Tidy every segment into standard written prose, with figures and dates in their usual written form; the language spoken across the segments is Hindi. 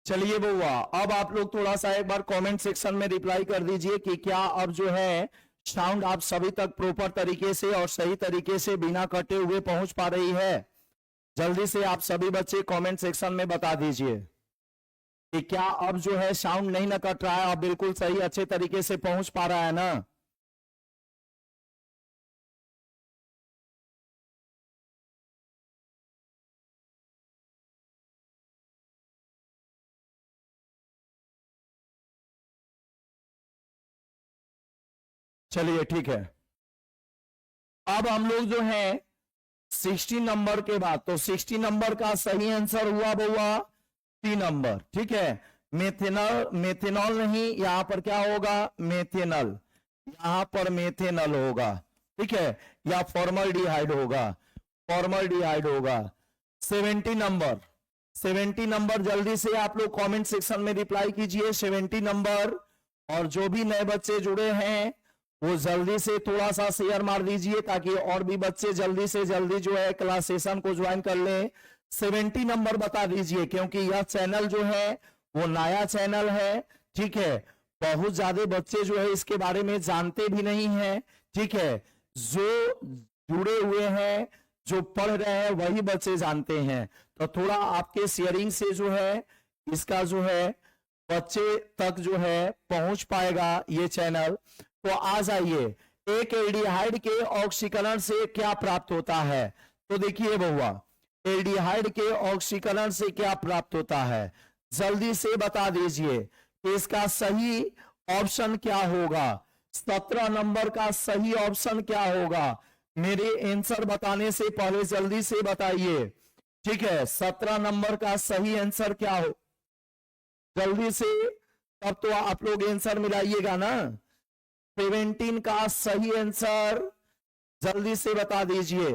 चलिए बउआ, अब आप लोग थोड़ा सा एक बार कमेंट सेक्शन में रिप्लाई कर दीजिए कि क्या अब जो है साउंड आप सभी तक प्रॉपर तरीके से और सही तरीके से बिना कटे हुए पहुंच पा रही है। जल्दी से आप सभी बच्चे कमेंट सेक्शन में बता दीजिए कि क्या अब जो है साउंड नहीं ना कट रहा है, अब बिल्कुल सही अच्छे तरीके से पहुंच पा रहा है ना। चलिए ठीक है। अब हम लोग जो है 60 नंबर के बाद, तो 60 नंबर का सही आंसर हुआ बउआ 3 नंबर। ठीक है, मेथेनॉल, मेथेनॉल नहीं, यहां पर क्या होगा मेथेनल, यहां पर मेथेनल होगा। ठीक है, या फॉर्मल्डिहाइड होगा, फॉर्मल्डिहाइड होगा। 70 नंबर, 70 नंबर जल्दी से आप लोग कमेंट सेक्शन में रिप्लाई कीजिए 70 नंबर। और जो भी नए बच्चे जुड़े हैं वो जल्दी से थोड़ा सा शेयर मार दीजिए ताकि और भी बच्चे जल्दी से जल्दी जो है क्लास सेशन को ज्वाइन कर लें। 70 नंबर बता दीजिए क्योंकि यह चैनल जो है वो नया चैनल है। ठीक है, बहुत ज्यादा बच्चे जो है इसके बारे में जानते भी नहीं है। ठीक है, जो जुड़े हुए हैं, जो पढ़ रहे हैं वही बच्चे जानते हैं। तो थोड़ा आपके शेयरिंग से जो है इसका जो है बच्चे तक जो है पहुंच पाएगा ये चैनल। तो आ जाइए, एक एल्डिहाइड के ऑक्सीकरण से क्या प्राप्त होता है। तो देखिए बउआ, एल्डिहाइड के ऑक्सीकरण से क्या प्राप्त होता है जल्दी से बता दीजिए कि इसका सही ऑप्शन क्या होगा। 17 नंबर का सही ऑप्शन क्या होगा, मेरे आंसर बताने से पहले जल्दी से बताइए। ठीक है, 17 नंबर का सही आंसर क्या हो जल्दी से, तब तो आप लोग आंसर मिलाइएगा ना। 17 का सही आंसर जल्दी से बता दीजिए।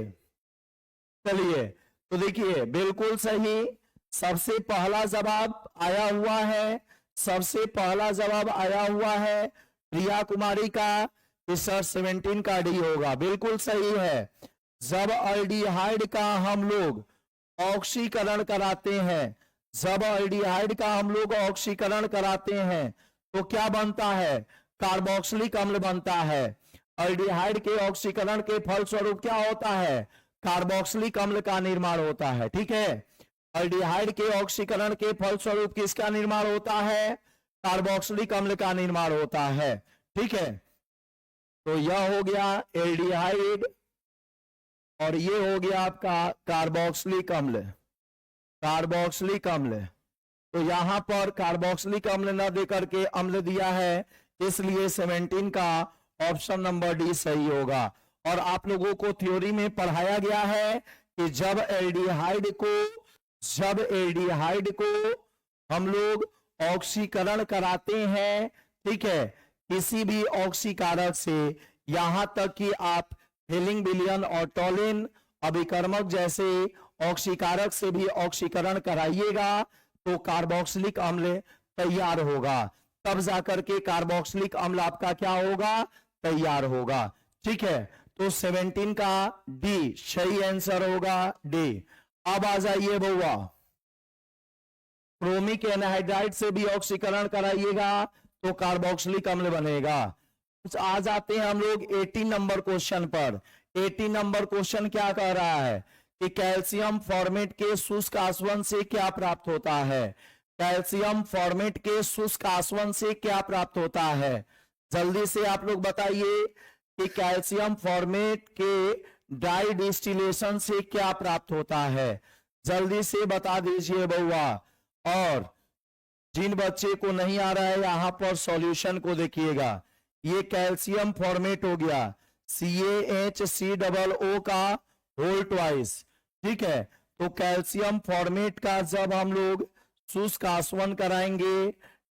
चलिए, तो देखिए बिल्कुल सही, सबसे पहला जवाब आया हुआ है, सबसे पहला जवाब आया हुआ है प्रिया कुमारी का, इस सर 17 का डी होगा, बिल्कुल सही है। जब एल्डिहाइड का हम लोग ऑक्सीकरण कराते हैं, जब एल्डिहाइड का हम लोग ऑक्सीकरण कराते हैं तो क्या बनता है, कार्बोक्सिलिक अम्ल बनता है। एल्डिहाइड के ऑक्सीकरण के फलस्वरूप क्या होता है, कार्बोक्सिलिक अम्ल का निर्माण होता है। ठीक है, एल्डिहाइड के ऑक्सीकरण के फलस्वरूप किसका निर्माण होता है, कार्बोक्सिलिक अम्ल का निर्माण होता है। ठीक है, तो यह हो गया एल्डिहाइड और ये हो गया आपका कार्बोक्सिलिक अम्ल, कार्बोक्सिलिक अम्ल। तो यहां पर कार्बोक्सिलिक अम्ल न देकर के अम्ल दिया है, इसलिए 17 का ऑप्शन नंबर डी सही होगा। और आप लोगों को थ्योरी में पढ़ाया गया है कि जब एल्डिहाइड को हम लोग ऑक्सीकरण कराते हैं, ठीक है, किसी भी ऑक्सीकारक से, यहां तक कि आप हेलिंग विलयन और टॉलिन अभिकर्मक जैसे ऑक्सीकारक से भी ऑक्सीकरण कराइएगा तो कार्बोक्सिलिक अम्ल तैयार होगा, तब जाकर के कार्बोक्सिलिक अम्ल आपका क्या होगा, तैयार होगा। ठीक है, तो 17 का डी सही आंसर होगा, डी। अब आ जाइए बउआ, क्रोमिक एनहाइड्राइड से भी ऑक्सीकरण कराइएगा तो कार्बोक्सिलिक अम्ल बनेगा। आ जाते हैं हम लोग 18 नंबर क्वेश्चन पर। 18 नंबर क्वेश्चन क्या कह रहा है कि कैल्शियम फॉर्मेट के शुष्क आसवन से क्या प्राप्त होता है, कैल्शियम फॉर्मेट के शुष्क आसवन से क्या प्राप्त होता है। जल्दी से आप लोग बताइए कि कैल्शियम फॉर्मेट के डाई डिस्टिलेशन से क्या प्राप्त होता है, जल्दी से बता दीजिए बउआ। और जिन बच्चे को नहीं आ रहा है यहां पर सॉल्यूशन को देखिएगा, ये कैल्शियम फॉर्मेट हो गया CaHCOO का होल ट्वाइस। ठीक है, तो कैल्शियम फॉर्मेट का जब हम लोग शुष्क आसवन कराएंगे,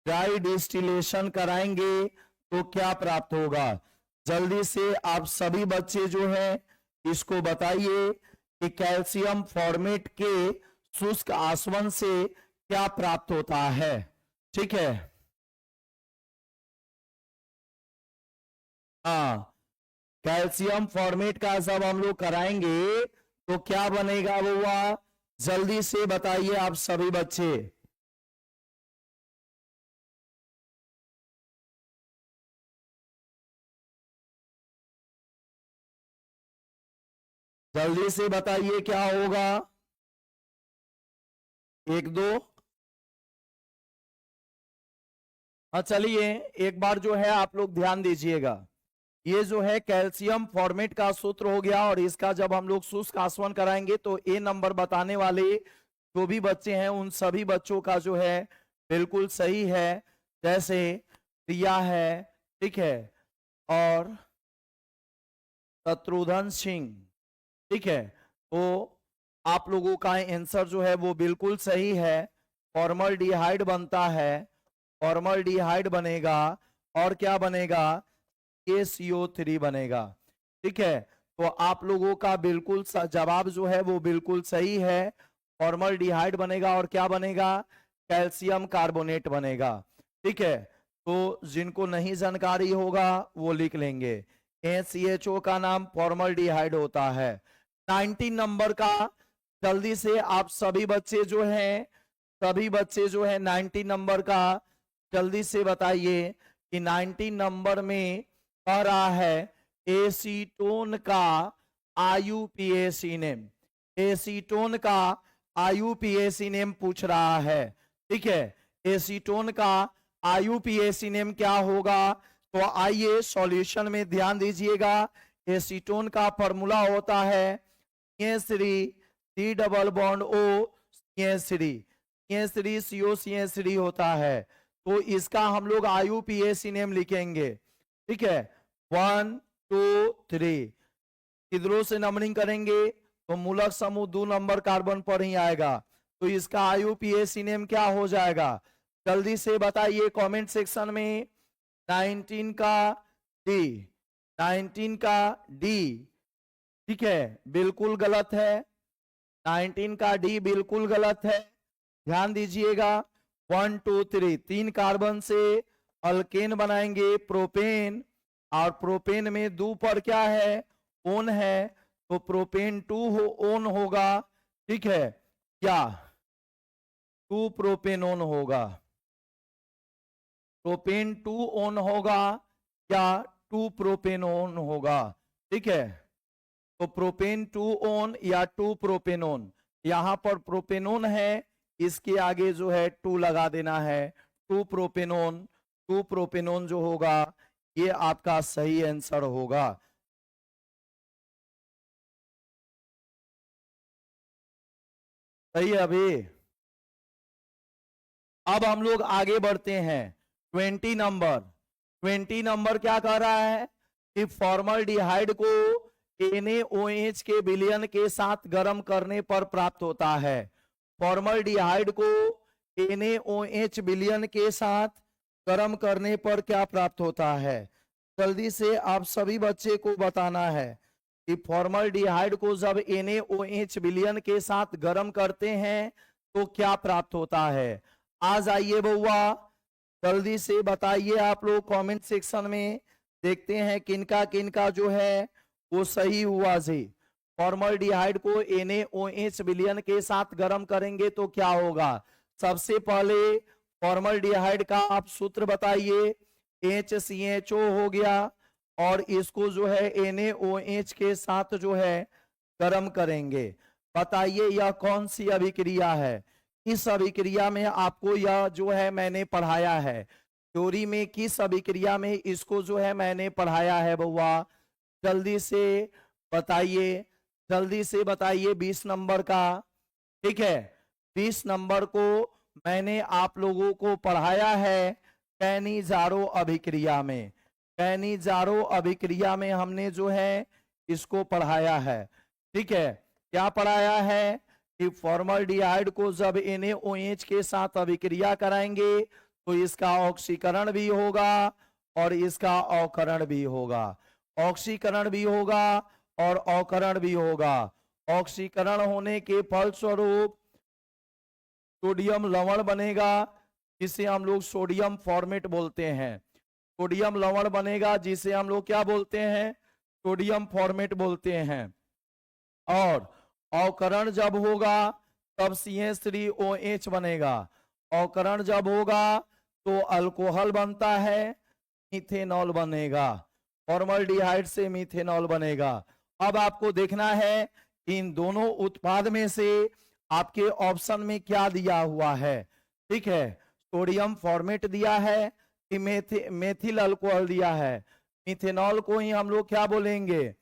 ड्राई डिस्टिलेशन कराएंगे तो क्या प्राप्त होगा। जल्दी से आप सभी बच्चे जो है इसको बताइए कि कैल्शियम फॉर्मेट के शुष्क आसवन से क्या प्राप्त होता है। ठीक है, हाँ, कैल्शियम फॉर्मेट का जब हम लोग कराएंगे तो क्या बनेगा बउआ, जल्दी से बताइए आप सभी बच्चे। जल्दी से बताइए क्या होगा। 1 2। हाँ चलिए एक बार जो है आप लोग ध्यान दीजिएगा। ये जो है कैल्शियम फॉर्मेट का सूत्र हो गया, और इसका जब हम लोग शुष्क आसवन कराएंगे तो ए नंबर बताने वाले जो भी बच्चे हैं उन सभी बच्चों का जो है बिल्कुल सही है। जैसे प्रिया है, ठीक है, और शत्रुघ्न सिंह, ठीक है। तो आप लोगों का आंसर जो है वो बिल्कुल सही है। फॉर्मल्डिहाइड बनता है, फॉर्मल्डिहाइड बनेगा और क्या बनेगा, KCO3 बनेगा, ठीक है। तो आप लोगों का बिल्कुल जवाब जो है वो बिल्कुल सही है। फॉर्मल्डिहाइड बनेगा और क्या बनेगा, कैल्शियम कार्बोनेट बनेगा, ठीक है। तो जिनको नहीं जानकारी होगा वो लिख लेंगे। ACHO का नाम फॉर्मल्डिहाइड होता है। 19 नंबर का जल्दी से आप सभी बच्चे जो हैं, सभी बच्चे जो है 19 नंबर का जल्दी से बताइए कि 19 नंबर में कह रहा है एसीटोन का IUPAC नेम, एसीटोन का IUPAC नेम पूछ रहा है, ठीक है। एसीटोन का IUPAC नेम क्या होगा, तो आइए सॉल्यूशन में ध्यान दीजिएगा। एसीटोन का फॉर्मूला होता है C double bond O CH3 होता है। तो इसका हम लोग IUPAC नेम लिखेंगे, ठीक है। 1 2 3 इधरों से नंबरिंग करेंगे तो मूलक समूह 2 नंबर कार्बन पर ही आएगा। तो इसका IUPAC नेम क्या हो जाएगा, जल्दी से बताइए कमेंट सेक्शन में। 19 का डी, 19 का डी, ठीक है, बिल्कुल गलत है। 19 का डी बिल्कुल गलत है, ध्यान दीजिएगा। 1 2 3 3 कार्बन से अल्केन बनाएंगे प्रोपेन, और प्रोपेन में 2 पर क्या है, ओन है, तो प्रोपेन 2 ओन होगा, ठीक है, क्या 2 प्रोपेनोन होगा, प्रोपेन 2 ओन होगा या 2 प्रोपेनोन होगा, ठीक है। तो प्रोपेन 2 ओन या 2 प्रोपेनोन, यहां पर प्रोपेनोन है, इसके आगे जो है 2 लगा देना है, 2 प्रोपेनोन, 2 प्रोपेनोन जो होगा ये आपका सही आंसर होगा। सही है अभी। अब हम लोग आगे बढ़ते हैं। 20 नंबर, 20 नंबर क्या कह रहा है कि फॉर्मल्डिहाइड को NaOH के विलयन के साथ गर्म करने पर प्राप्त होता है। फॉर्मल्डिहाइड को NaOH विलयन के साथ गर्म करने पर क्या प्राप्त होता है, जल्दी से आप सभी बच्चे को बताना है कि फॉर्मल्डिहाइड को जब NaOH विलयन के साथ गर्म करते हैं तो क्या प्राप्त होता है। आ जाइए बउआ, जल्दी से बताइए आप लोग कमेंट सेक्शन में, देखते हैं किनका किनका जो है वो सही हुआ जी। फॉर्मल्डिहाइड को NaOH विलयन के साथ गर्म करेंगे तो क्या होगा। सबसे पहले फॉर्मल्डिहाइड का आप सूत्र बताइए, HCHO हो गया, और इसको जो है NaOH के साथ जो है गर्म करेंगे। बताइए यह कौन सी अभिक्रिया है। इस अभिक्रिया में आपको यह जो है मैंने पढ़ाया है, थ्योरी में किस अभिक्रिया में इसको जो है मैंने पढ़ाया है बउआ, जल्दी से बताइए, जल्दी से बताइए। 20 नंबर का, ठीक है, 20 नंबर को मैंने आप लोगों को पढ़ाया है कैनिजारो अभिक्रिया में, कैनिजारो अभिक्रिया में हमने जो है इसको पढ़ाया है, ठीक है। क्या पढ़ाया है कि फॉर्मल्डिहाइड को जब NaOH के साथ अभिक्रिया कराएंगे तो इसका ऑक्सीकरण भी होगा और इसका अवकरण भी होगा, ऑक्सीकरण भी होगा और अवकरण भी होगा। ऑक्सीकरण होने के फलस्वरूप सोडियम लवण बनेगा जिसे हम लोग सोडियम फॉर्मेट बोलते हैं, सोडियम लवण बनेगा जिसे हम लोग क्या बोलते हैं, सोडियम फॉर्मेट बोलते हैं। और अवकरण जब होगा तब CH3OH बनेगा, अवकरण जब होगा तो अल्कोहल बनता है, मिथेनॉल बनेगा, फॉर्मल्डिहाइड से मिथेनॉल बनेगा, अब आपको देखना है कि इन दोनों उत्पाद में से आपके ऑप्शन में क्या दिया हुआ है। ठीक है, सोडियम फॉर्मेट दिया है कि मेथिल अल्कोहल दिया है। मिथेनॉल को ही हम लोग क्या बोलेंगे,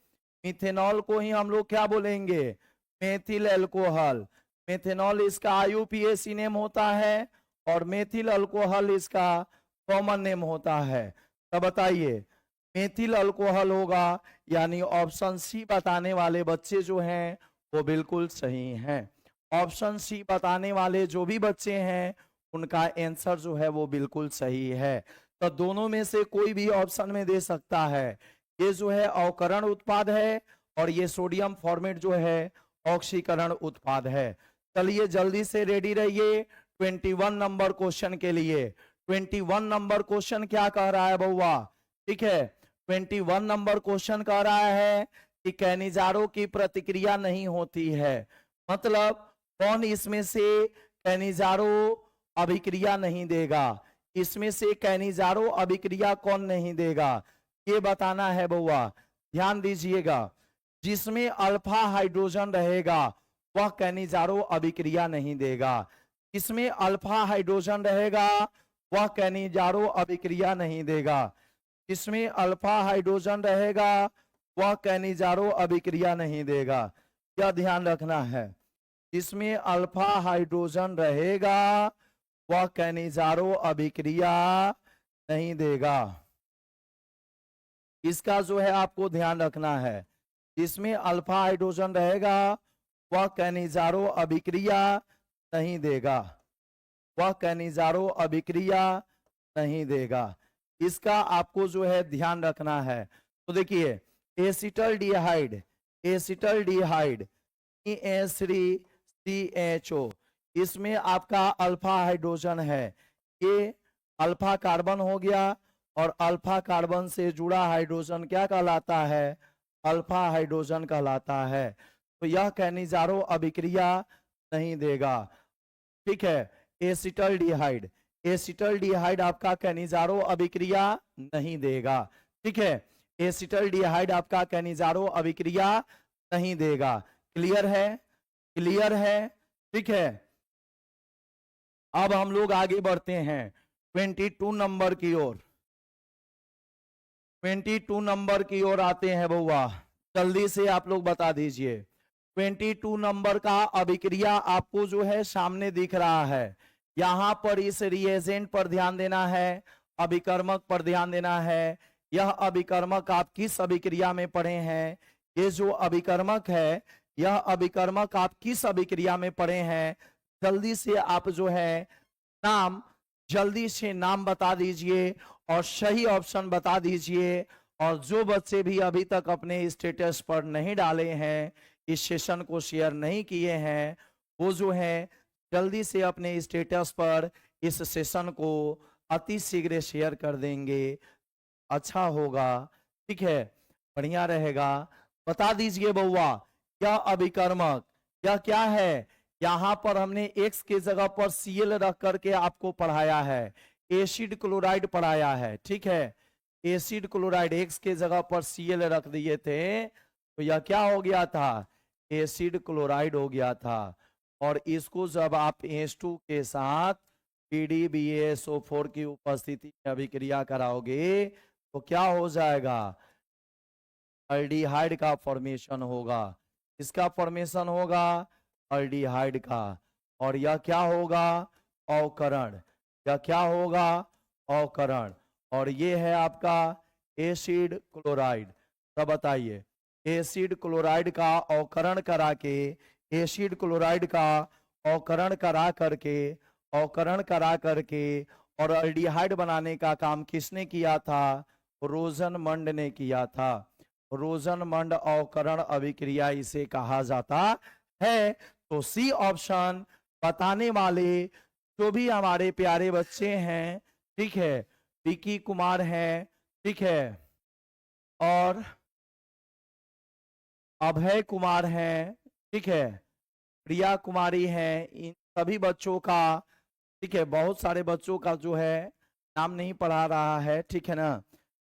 मिथेनॉल को ही हम लोग क्या बोलेंगे, मेथिल अल्कोहल। मेथेनॉल इसका आईयूपीएसी नेम होता है और मेथिल अल्कोहल इसका कॉमन नेम होता है। तो बताइए मेथिल अल्कोहल होगा, यानी ऑप्शन सी बताने वाले बच्चे जो हैं वो बिल्कुल सही हैं। ऑप्शन सी बताने वाले जो भी बच्चे हैं उनका आंसर जो है वो बिल्कुल सही है। तो दोनों में से कोई भी ऑप्शन में दे सकता है। ये जो है अवकरण उत्पाद है और ये सोडियम फॉर्मेट जो है ऑक्सीकरण उत्पाद है। चलिए जल्दी से रेडी रहिए 21 नंबर क्वेश्चन के लिए। 21 नंबर क्वेश्चन क्या कह रहा है बउआ, ठीक है, 21 नंबर क्वेश्चन कह रहा है कि कैनिजारो की प्रतिक्रिया नहीं होती है। मतलब कौन इसमें से कैनिजारो अभिक्रिया नहीं देगा, इसमें से कैनिजारो अभिक्रिया कौन नहीं देगा, ये बताना है बउआ। ध्यान दीजिएगा, जिसमें अल्फा हाइड्रोजन रहेगा वह कैनिजारो अभिक्रिया नहीं देगा। इसमें अल्फा हाइड्रोजन रहेगा वह कैनिजारो अभिक्रिया नहीं देगा। इसमें अल्फा हाइड्रोजन रहेगा वह कैनिजारो अभिक्रिया नहीं देगा। यह ध्यान रखना है, इसमें अल्फा हाइड्रोजन रहेगा वह कैनिजारो अभिक्रिया नहीं देगा। इसका जो है आपको ध्यान रखना है, इसमें अल्फा हाइड्रोजन रहेगा वह कैनिजारो अभिक्रिया नहीं देगा, वह कैनिजारो अभिक्रिया नहीं देगा। इसका आपको जो है ध्यान रखना है। तो देखिए एसिटल्डिहाइड, एसिटल्डिहाइड CH3CHO, इसमें आपका अल्फा हाइड्रोजन है। ये अल्फा कार्बन हो गया और अल्फा कार्बन से जुड़ा हाइड्रोजन क्या कहलाता है, अल्फा हाइड्रोजन कहलाता है। तो यह कैनिजारो अभिक्रिया नहीं देगा। ठीक है, एसिटल्डिहाइड, एसिटल्डिहाइड आपका कैनिजारो अभिक्रिया नहीं देगा। ठीक है, एसिटल्डिहाइड आपका कैनिजारो अभिक्रिया नहीं देगा। क्लियर है, क्लियर है। ठीक है, अब हम लोग आगे बढ़ते हैं 22 नंबर की ओर। 22 नंबर की ओर आते हैं बउआ, जल्दी से आप लोग बता दीजिए। 22 नंबर का अभिक्रिया आपको जो है सामने दिख रहा है। यहां पर इस रिएजेंट पर ध्यान देना है, अभिकर्मक पर ध्यान देना है। यह अभिकर्मक आप किस अभिक्रिया में पढ़े हैं, ये जो अभिकर्मक है यह अभिकर्मक आप किस अभिक्रिया में पढ़े हैं, जल्दी से आप जो है नाम, जल्दी से नाम बता दीजिए और सही ऑप्शन बता दीजिए। और जो बच्चे भी अभी तक अपने स्टेटस पर नहीं डाले हैं, इस सेशन को शेयर नहीं किए हैं, वो जो है जल्दी से अपने स्टेटस पर इस सेशन को अति शीघ्र शेयर कर देंगे, अच्छा होगा। ठीक है, बढ़िया रहेगा। बता दीजिए बउआ, क्या अभिकर्मक, क्या क्या है, यहां पर हमने X के जगह पर Cl रख करके आपको पढ़ाया है, एसिड क्लोराइड पढ़ाया है। ठीक है, एसिड क्लोराइड X के जगह पर Cl रख दिए थे तो यह क्या हो गया था, एसिड क्लोराइड हो गया था। और इसको जब आप H2 के साथ PDBaSO4 की उपस्थिति में अभिक्रिया कराओगे तो क्या हो जाएगा, अल्डिहाइड का फॉर्मेशन होगा। इसका फॉर्मेशन होगा अल्डिहाइड का। और यह क्या होगा, अवकरण, यह क्या होगा, अवकरण। और ये है आपका एसिड क्लोराइड। तब बताइए एसिड क्लोराइड का अवकरण करा के, एसिड क्लोराइड का अवकरण करा करके, अवकरण करा करके और अल्डिहाइड बनाने का काम किसने किया था, रोजनमंड ने किया था। रोजनमंड अवकरण अभिक्रिया इसे कहा जाता है। तो सी ऑप्शन बताने वाले जो भी हमारे प्यारे बच्चे हैं, ठीक है, विकी कुमार हैं, ठीक है, और अभय कुमार हैं, ठीक है, प्रिया कुमारी हैं, इन सभी बच्चों का, ठीक है, बहुत सारे बच्चों का जो है नाम नहीं पढ़ा रहा है, ठीक है ना,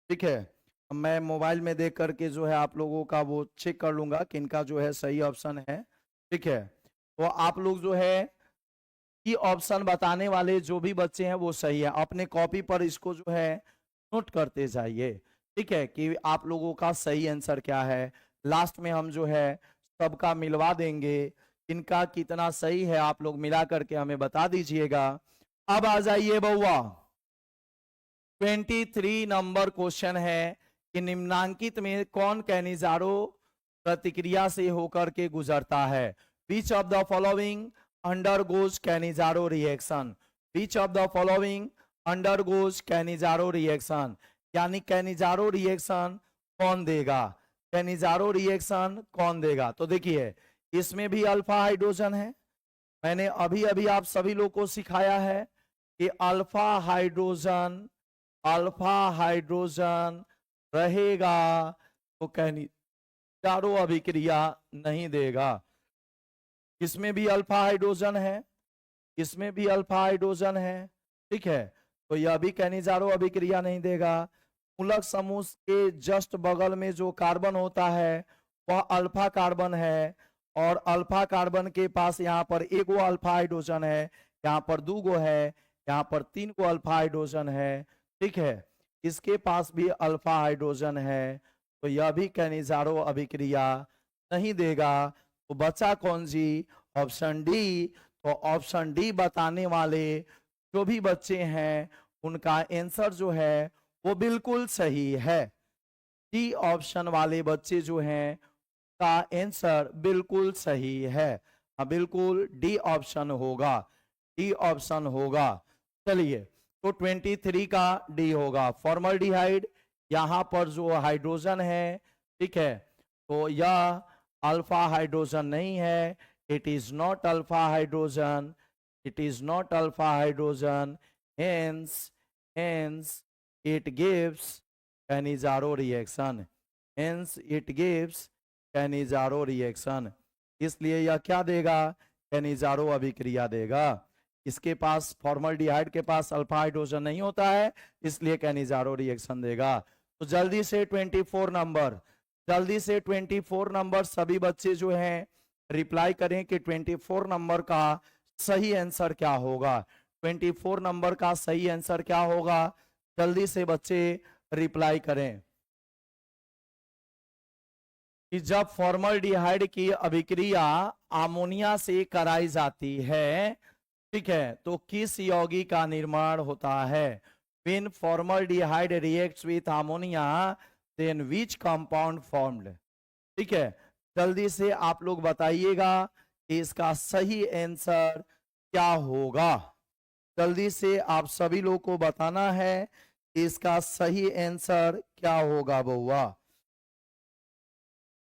ठीक है। मैं मोबाइल में देख करके जो है आप लोगों का वो चेक कर लूंगा कि इनका जो है सही ऑप्शन है। ठीक है, तो आप लोग जो है कि ऑप्शन बताने वाले जो भी बच्चे हैं वो सही है, अपने कॉपी पर इसको जो है नोट करते जाइए। ठीक है, कि आप लोगों का सही आंसर क्या है। लास्ट में हम जो है सबका मिलवा देंगे, इनका कितना सही है आप लोग मिला करके हमें बता दीजिएगा। अब आ जाइए बउआ, 23 नंबर क्वेश्चन है कि निम्नांकित में कौन कैनिजारो प्रतिक्रिया से होकर के गुजरता है। Which of the following undergoes Cannizzaro reaction, which of the following undergoes Cannizzaro reaction, यानी कैनिजारो रिएक्शन कौन देगा, कैनिजारो रिएक्शन कौन देगा। तो देखिए इसमें भी अल्फा हाइड्रोजन है, मैंने अभी अभी आप सभी लोग को सिखाया है कि अल्फा हाइड्रोजन रहेगा तो कैनिजारो अभिक्रिया नहीं देगा। इसमें भी अल्फा हाइड्रोजन है, इसमें भी अल्फा हाइड्रोजन है। ठीक है, तो यह भी कैनिजारो अभिक्रिया नहीं देगा। मूलक समूह के जस्ट बगल में जो कार्बन होता है वह अल्फा कार्बन है, और अल्फा कार्बन के पास यहाँ पर एक वो अल्फा हाइड्रोजन है, यहाँ पर 2 गो है, यहाँ पर 3 गो अल्फा हाइड्रोजन है। ठीक है, इसके पास भी अल्फा हाइड्रोजन है, तो यह भी कैनिजारो अभिक्रिया नहीं देगा। तो बचा कौन जी, ऑप्शन डी। तो ऑप्शन डी बताने वाले जो भी बच्चे हैं उनका आंसर जो है वो बिल्कुल सही है। डी ऑप्शन वाले बच्चे जो हैं का आंसर बिल्कुल सही है। हाँ बिल्कुल डी ऑप्शन होगा, डी ऑप्शन होगा। चलिए, तो 23 का डी होगा। फॉर्मल्डिहाइड, यहाँ पर जो हाइड्रोजन है, ठीक है, तो यह अल्फा हाइड्रोजन नहीं है, it is not alpha hydrogen, it is not alpha hydrogen, hence it gives Cannizzaro reaction, hence it gives Cannizzaro reaction. इसलिए यह क्या देगा, कैनिजारो अभिक्रिया देगा। इसके पास फॉर्मल्डिहाइड के पास अल्फा हाइड्रोजन नहीं होता है, इसलिए कैनिजारो रिएक्शन देगा। तो जल्दी से 24 नंबर, जल्दी से 24 नंबर सभी बच्चे जो हैं रिप्लाई करें कि 24 नंबर का सही आंसर क्या होगा। 24 नंबर का सही आंसर क्या होगा, जल्दी से बच्चे रिप्लाई करें। कि जब फॉर्मल्डिहाइड की अभिक्रिया अमोनिया से कराई जाती है, ठीक है, तो किस यौगिक का निर्माण होता है। When formaldehyde reacts with ammonia, then which compound formed। ठीक है, जल्दी से आप लोग बताइएगा कि इसका सही आंसर क्या होगा। जल्दी से आप सभी लोग को बताना है कि इसका सही आंसर क्या होगा बउआ।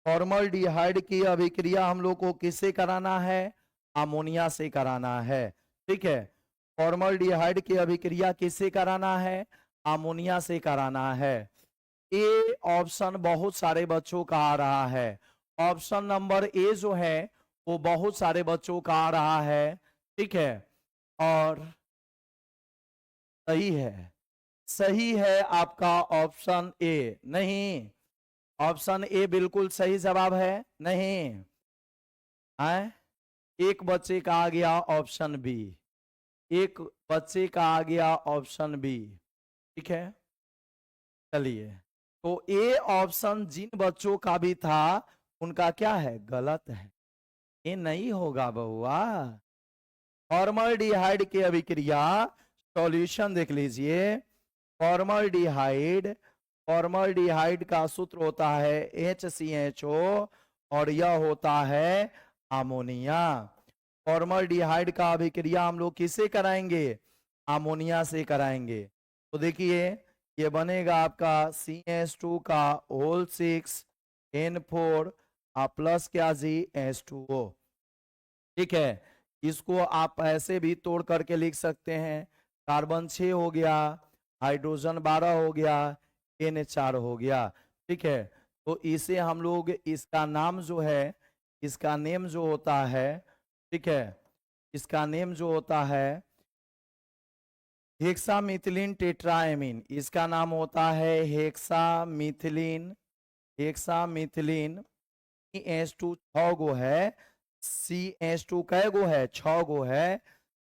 फॉर्मल्डिहाइड की अभिक्रिया हम लोग को किससे कराना है, अमोनिया से कराना है। ठीक है, फॉर्मल्डिहाइड की अभिक्रिया किससे कराना है, अमोनिया से कराना है। ए ऑप्शन बहुत सारे बच्चों का आ रहा है, ऑप्शन नंबर ए जो है वो बहुत सारे बच्चों का आ रहा है। ठीक है, और सही है, सही है आपका ऑप्शन ए। नहीं, ऑप्शन ए बिल्कुल सही जवाब है नहीं है। एक बच्चे का आ गया ऑप्शन बी, एक बच्चे का आ गया ऑप्शन बी। ठीक है, चलिए, तो ए ऑप्शन जिन बच्चों का भी था उनका क्या है, गलत है, ये नहीं होगा बउआ। फॉर्मल्डिहाइड की अभिक्रिया, सॉल्यूशन देख लीजिए। फॉर्मल्डिहाइड, फॉर्मल्डिहाइड का सूत्र होता है HCHO और यह होता है अमोनिया। फॉर्मल्डिहाइड का अभिक्रिया हम लोग किससे कराएंगे, अमोनिया से कराएंगे। तो देखिए ये बनेगा आपका CH2 का होल 6 N4 प्लस क्या जी H2O। ठीक है, इसको आप ऐसे भी तोड़ करके लिख सकते हैं, कार्बन 6 हो गया, हाइड्रोजन 12 हो गया, N4 हो गया। ठीक है, तो इसे हम लोग इसका नाम जो है, इसका नेम जो होता है, ठीक है, इसका नेम जो होता है हेक्सामिथिलीन टेट्राएमीन, इसका नाम होता है हेक्सामिथिलीन। हेक्सामिथिलीन CH2 6 गो है, CH2 कै गो है, 6 गो है,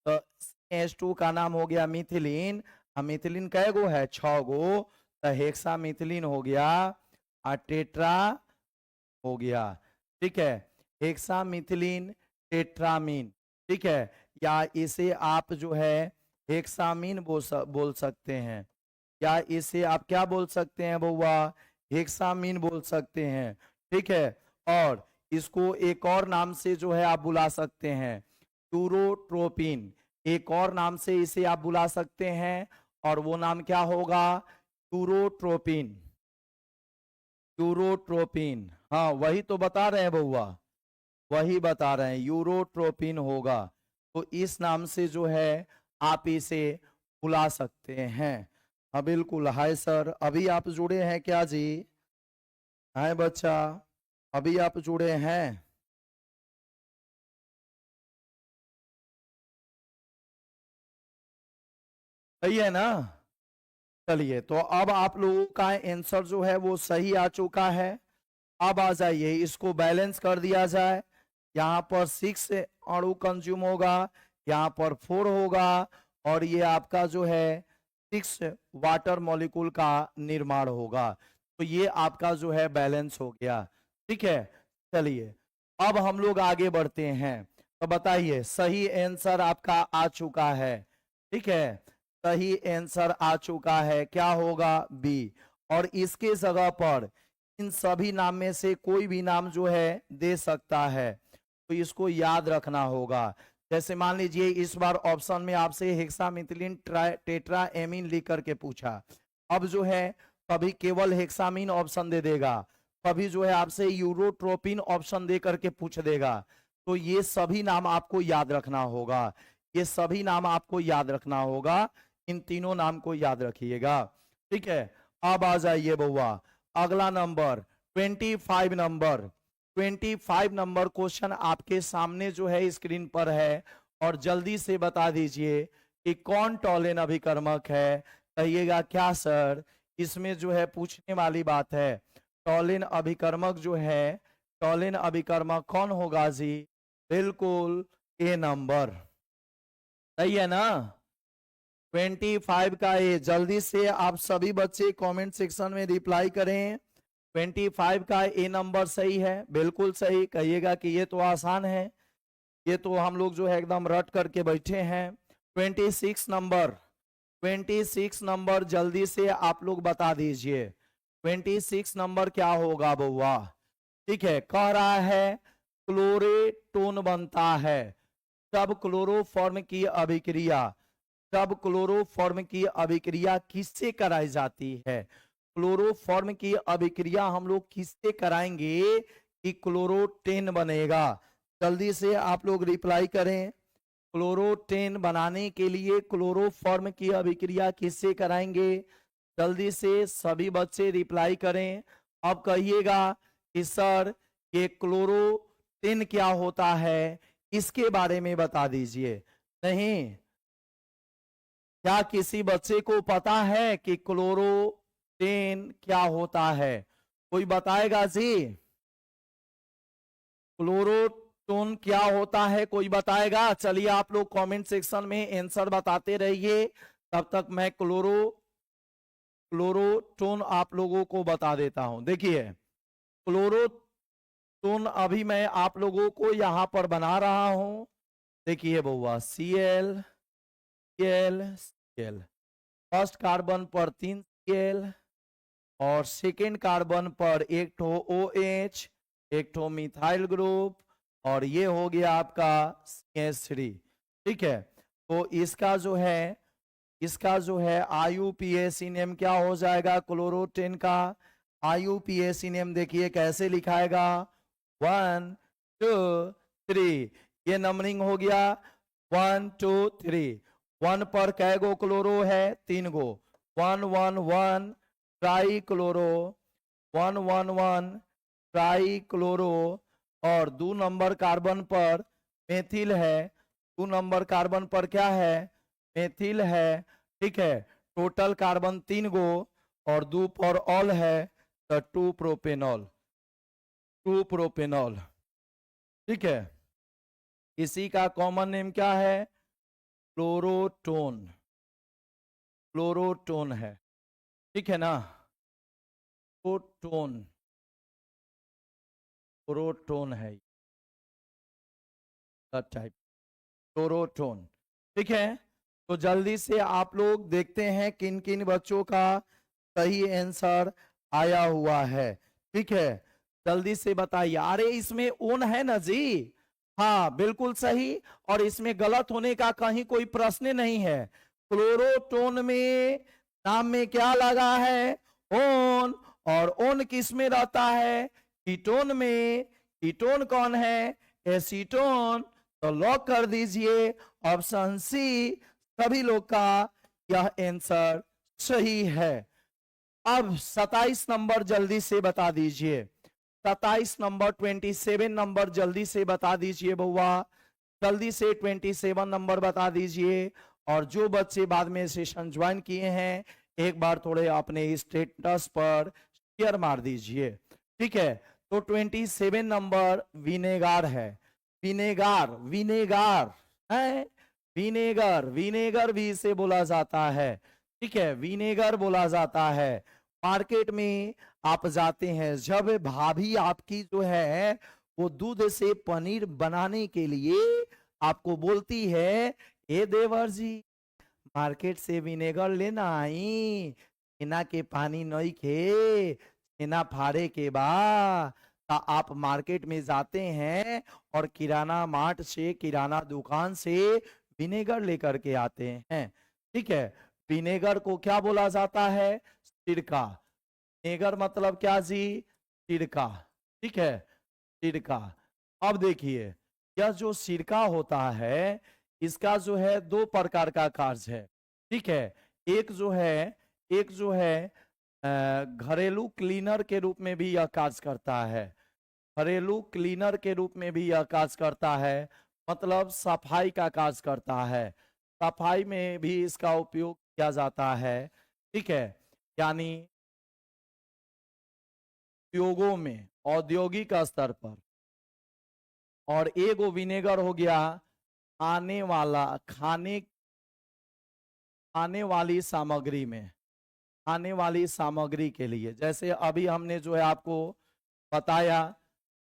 तो CH2 का नाम हो गया मिथिलीन। मिथिलीन कै गो है, 6 गो, तो हेक्सामिथिलीन हो गया और टेट्रा हो गया। ठीक है, हेक्सामिथिलीन टेट्रामीन। ठीक है, या इसे आप जो है हेक्सामीन बोल सकते हैं, या इसे आप क्या बोल सकते हैं बउआ, हेक्सामीन बोल सकते हैं। ठीक है, और इसको एक और नाम से जो है आप बुला सकते हैं, यूरोट्रोपिन। एक और नाम से इसे आप बुला सकते हैं, और वो नाम क्या होगा, यूरोट्रोपिन। यूरोट्रोपिन, हाँ वही तो बता रहे हैं बउआ, वही बता रहे हैं, यूरोट्रोपिन होगा। तो इस नाम से जो है आप इसे बुला सकते हैं। हाँ बिल्कुल। हाय सर, अभी आप जुड़े हैं क्या जी? हाय बच्चा, अभी आप जुड़े हैं? सही है ना? चलिए, तो अब आप लोगों का आंसर जो है वो सही आ चुका है। अब आ जाइए, इसको बैलेंस कर दिया जाए। यहाँ पर 6 अणु कंज्यूम होगा, यहाँ पर 4 होगा, और ये आपका जो है 6 वाटर मॉलिक्यूल का निर्माण होगा। तो ये आपका जो है बैलेंस हो गया। ठीक है, चलिए अब हम लोग आगे बढ़ते हैं। तो बताइए, सही आंसर आपका आ चुका है। ठीक है, सही आंसर आ चुका है, क्या होगा, बी। और इसके जगह पर इन सभी नाम में से कोई भी नाम जो है दे सकता है, तो इसको याद रखना होगा। जैसे मान लीजिए इस बार ऑप्शन में आपसे हेक्सामिथिलीन टेट्राएमीन लिख करके पूछा, अब जो है कभी केवल हेक्सामीन ऑप्शन दे देगा, कभी जो है आपसे यूरोट्रोपिन ऑप्शन दे करके पूछ देगा। तो ये सभी नाम आपको याद रखना होगा, ये सभी नाम आपको याद रखना होगा, इन तीनों नाम को याद रखिएगा। ठीक है, अब आ जाइए बउआ, अगला नंबर 25 नंबर। 25 नंबर क्वेश्चन आपके सामने जो है स्क्रीन पर है, और जल्दी से बता दीजिए कि कौन टॉलेन अभिकर्मक है। कहिएगा क्या सर, इसमें जो है पूछने वाली बात है, टॉलेन अभिकर्मक जो है, टॉलेन अभिकर्मक कौन होगा जी? बिल्कुल ए नंबर। सही है ना? 25 का ए, जल्दी से आप सभी बच्चे कमेंट सेक्शन में रिप्लाई करें। 25 का ए नंबर सही है, बिल्कुल सही। कहिएगा कि ये तो आसान है, ये तो हम लोग जो है एकदम रट करके बैठे हैं। 26 नंबर, 26 नंबर जल्दी से आप लोग बता दीजिए, 26 नंबर क्या होगा बउआ? ठीक है, कह रहा है क्लोरेटोन बनता है तब क्लोरोफॉर्म की अभिक्रिया, तब क्लोरोफॉर्म की अभिक्रिया किससे कराई जाती है? क्लोरोफॉर्म की अभिक्रिया हम लोग किससे कराएंगे कि क्लोरोटेन बनेगा? जल्दी से आप लोग रिप्लाई करें। क्लोरोटेन बनाने के लिए क्लोरोफॉर्म की अभिक्रिया किससे कराएंगे? जल्दी से सभी बच्चे रिप्लाई करें। अब कहिएगा कि सर ये क्लोरोटेन क्या होता है, इसके बारे में बता दीजिए। नहीं, क्या किसी बच्चे को पता है कि क्लोरोटेन क्या होता है? कोई बताएगा जी? क्लोरोटोन क्या होता है, कोई बताएगा? चलिए आप लोग कमेंट सेक्शन में आंसर बताते रहिए, तब तक मैं क्लोरोटोन आप लोगों को बता देता हूं। देखिए, क्लोरोटोन अभी मैं आप लोगों को यहां पर बना रहा हूं। देखिए बउआ, Cl Cl Cl, first carbon पर 3 Cl, और सेकेंड कार्बन पर एक ठो OH, एक ठो मिथाइल ग्रुप, और ये हो गया आपका CH3। ठीक है, तो इसका जो है IUPAC नेम क्या हो जाएगा क्लोरोटेन का? IUPAC नेम देखिए कैसे लिखाएगा, 1 2 3, ये नंबरिंग हो गया 1 2 3। 1 पर कै गो क्लोरो है? 3 गो, 1 1 1 ट्राई क्लोरो, 1 1 1 ट्राई क्लोरो। और 2 नंबर कार्बन पर मेथिल है, 2 नंबर कार्बन पर क्या है? मेथिल है। ठीक है, टोटल कार्बन 3 गो और 2 पर ऑल है तो 2 प्रोपेनॉल, 2 प्रोपेनॉल। ठीक है, इसी का कॉमन नेम क्या है? फ्लोरोटोन, फ्लोरोटोन है। ठीक है ना, प्रोटोन, प्रोटोन है टाइप, फ्लोरोटोन। ठीक है, तो जल्दी से आप लोग देखते हैं किन किन बच्चों का सही आंसर आया हुआ है। ठीक है, जल्दी से बताइए। अरे इसमें ओन है ना जी, हाँ बिल्कुल सही, और इसमें गलत होने का कहीं कोई प्रश्न नहीं है। क्लोरोटोन में नाम में क्या लगा है? ओन, और ओन किस में रहता है? कीटोन में। कीटोन कौन है? एसीटोन। तो लॉक कर दीजिए ऑप्शन सी, सभी लोग का यह आंसर सही है। अब 27 नंबर जल्दी से बता दीजिए, 27 नंबर, 27 नंबर जल्दी से बता दीजिए बउआ, जल्दी से 27 नंबर बता दीजिए। और जो बच्चे बाद में सेशन ज्वाइन किए हैं एक बार थोड़े अपने स्टेटस पर शेयर मार दीजिए। ठीक है, तो 27 नंबर विनेगार है। विनेगार, विनेगार है, विनेगर, विनेगर भी इसे बोला जाता है। ठीक है, विनेगर बोला जाता है। मार्केट में आप जाते हैं, जब भाभी आपकी जो है वो दूध से पनीर बनाने के लिए आपको बोलती है, ए देवर जी मार्केट से विनेगर लेना आई, छेना के पानी नहीं खे, छेना फाड़े के बा। आप मार्केट में जाते हैं और किराना मार्ट से, किराना दुकान से विनेगर लेकर के आते हैं। ठीक है, विनेगर को क्या बोला जाता है? सिरका। विनेगर मतलब क्या जी? सिरका। ठीक है, सिरका। अब देखिए, यह जो सिरका होता है इसका जो है दो प्रकार का कार्य है। ठीक है, एक जो है, एक जो है घरेलू क्लीनर के रूप में भी यह कार्य करता है। घरेलू क्लीनर के रूप में भी यह कार्य करता है, मतलब सफाई का कार्य करता है। सफाई में भी इसका उपयोग किया जाता है। ठीक है, यानी उपयोगों में औद्योगिक स्तर पर। और एगो विनेगर हो गया आने वाला, खाने, आने वाली सामग्री में, आने वाली सामग्री के लिए। जैसे अभी हमने जो है आपको बताया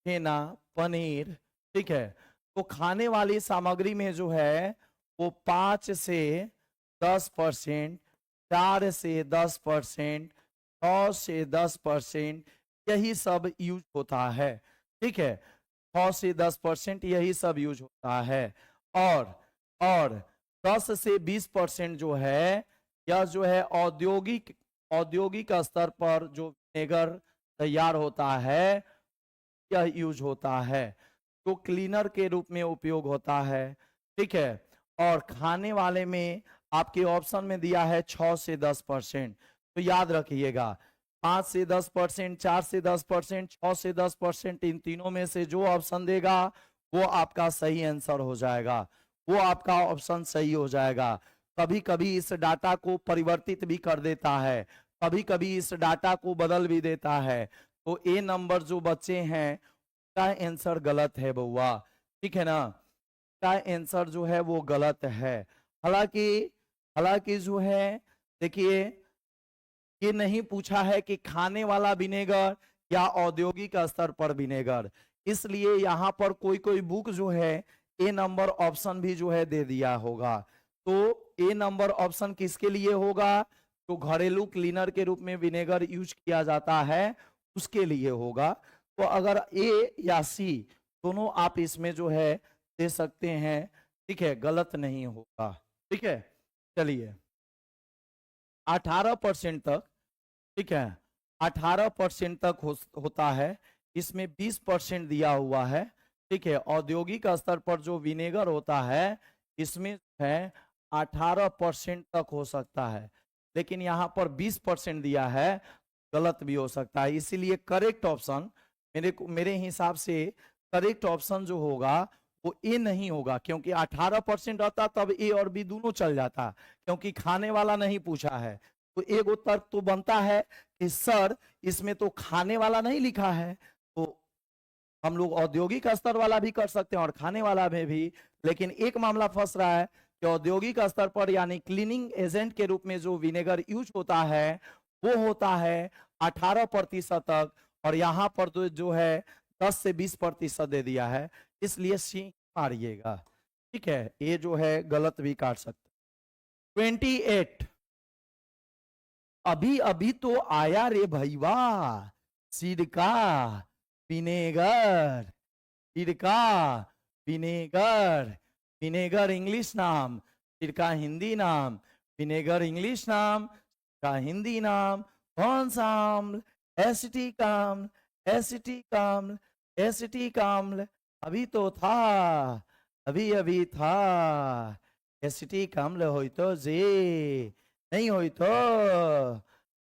छेना, पनीर। ठीक है, तो खाने वाली सामग्री में जो है वो 5 से 10%, 4 से 10%, 9 से 10%, यही सब यूज होता है। ठीक है, 6 से 10% यही सब यूज होता है। और 10 से 20% जो है, यह जो है औद्योगिक, औद्योगिक स्तर पर जो विनेगर तैयार होता है यह यूज होता है, तो क्लीनर के रूप में उपयोग होता है। ठीक है, और खाने वाले में आपके ऑप्शन में दिया है 6 से 10%, तो याद रखिएगा 5 से 10%, 4 से 10%, 6 से 10%, इन तीनों में से जो ऑप्शन देगा वो आपका सही आंसर हो जाएगा, वो आपका ऑप्शन सही हो जाएगा। कभी कभी इस डाटा को परिवर्तित भी कर देता है, कभी कभी इस डाटा को बदल भी देता है। तो ए नंबर जो बच्चे हैं का आंसर गलत है बउआ। ठीक है ना, का आंसर जो है वो गलत है। हालांकि, हालांकि जो है देखिए, ये नहीं पूछा है कि खाने वाला विनेगर या औद्योगिक स्तर पर विनेगर, इसलिए यहां पर कोई कोई बुक जो है ए नंबर ऑप्शन भी जो है दे दिया होगा। तो ए नंबर ऑप्शन किसके लिए होगा? तो घरेलू क्लीनर के रूप में विनेगर यूज किया जाता है उसके लिए होगा। तो अगर ए या सी दोनों आप इसमें जो है दे सकते हैं। ठीक है, गलत नहीं होगा। ठीक है, चलिए 18% तक, ठीक है 18% तक होता है, इसमें 20% दिया हुआ है। ठीक है, औद्योगिक स्तर पर जो विनेगर होता है इसमें है 18% तक हो सकता है, लेकिन यहां पर 20% दिया है, गलत भी हो सकता है। इसीलिए करेक्ट ऑप्शन मेरे हिसाब से करेक्ट ऑप्शन जो होगा वो ए नहीं होगा, क्योंकि 18% रहता तब ए और बी दोनों चल जाता, क्योंकि खाने वाला नहीं पूछा है। तो एक उत्तर तो बनता है कि सर इसमें तो खाने वाला नहीं लिखा है, तो हम लोग औद्योगिक स्तर वाला भी कर सकते हैं और खाने वाला में भी। लेकिन एक मामला फंस रहा है कि औद्योगिक स्तर पर यानी क्लीनिंग एजेंट के रूप में जो विनेगर यूज होता है वो होता है 18% तक, और यहाँ पर तो जो है 10 से 20% दे दिया है, इसलिए सी मारिएगा। ठीक है, ये जो है गलत भी काट सकते। 28 अभी अभी तो आया रे भैया, सिरका विनेगर, सिरका विनेगर, विनेगर इंग्लिश नाम, सिरका हिंदी नाम, विनेगर इंग्लिश नाम का हिंदी नाम कौन सा आम्ल? एसिटिक आम्ल, एसिटिक आम्ल, एसिटिक आम्ल। अभी तो था, अभी अभी था, एसिटिक आम्ल हो तो जे नहीं हो तो।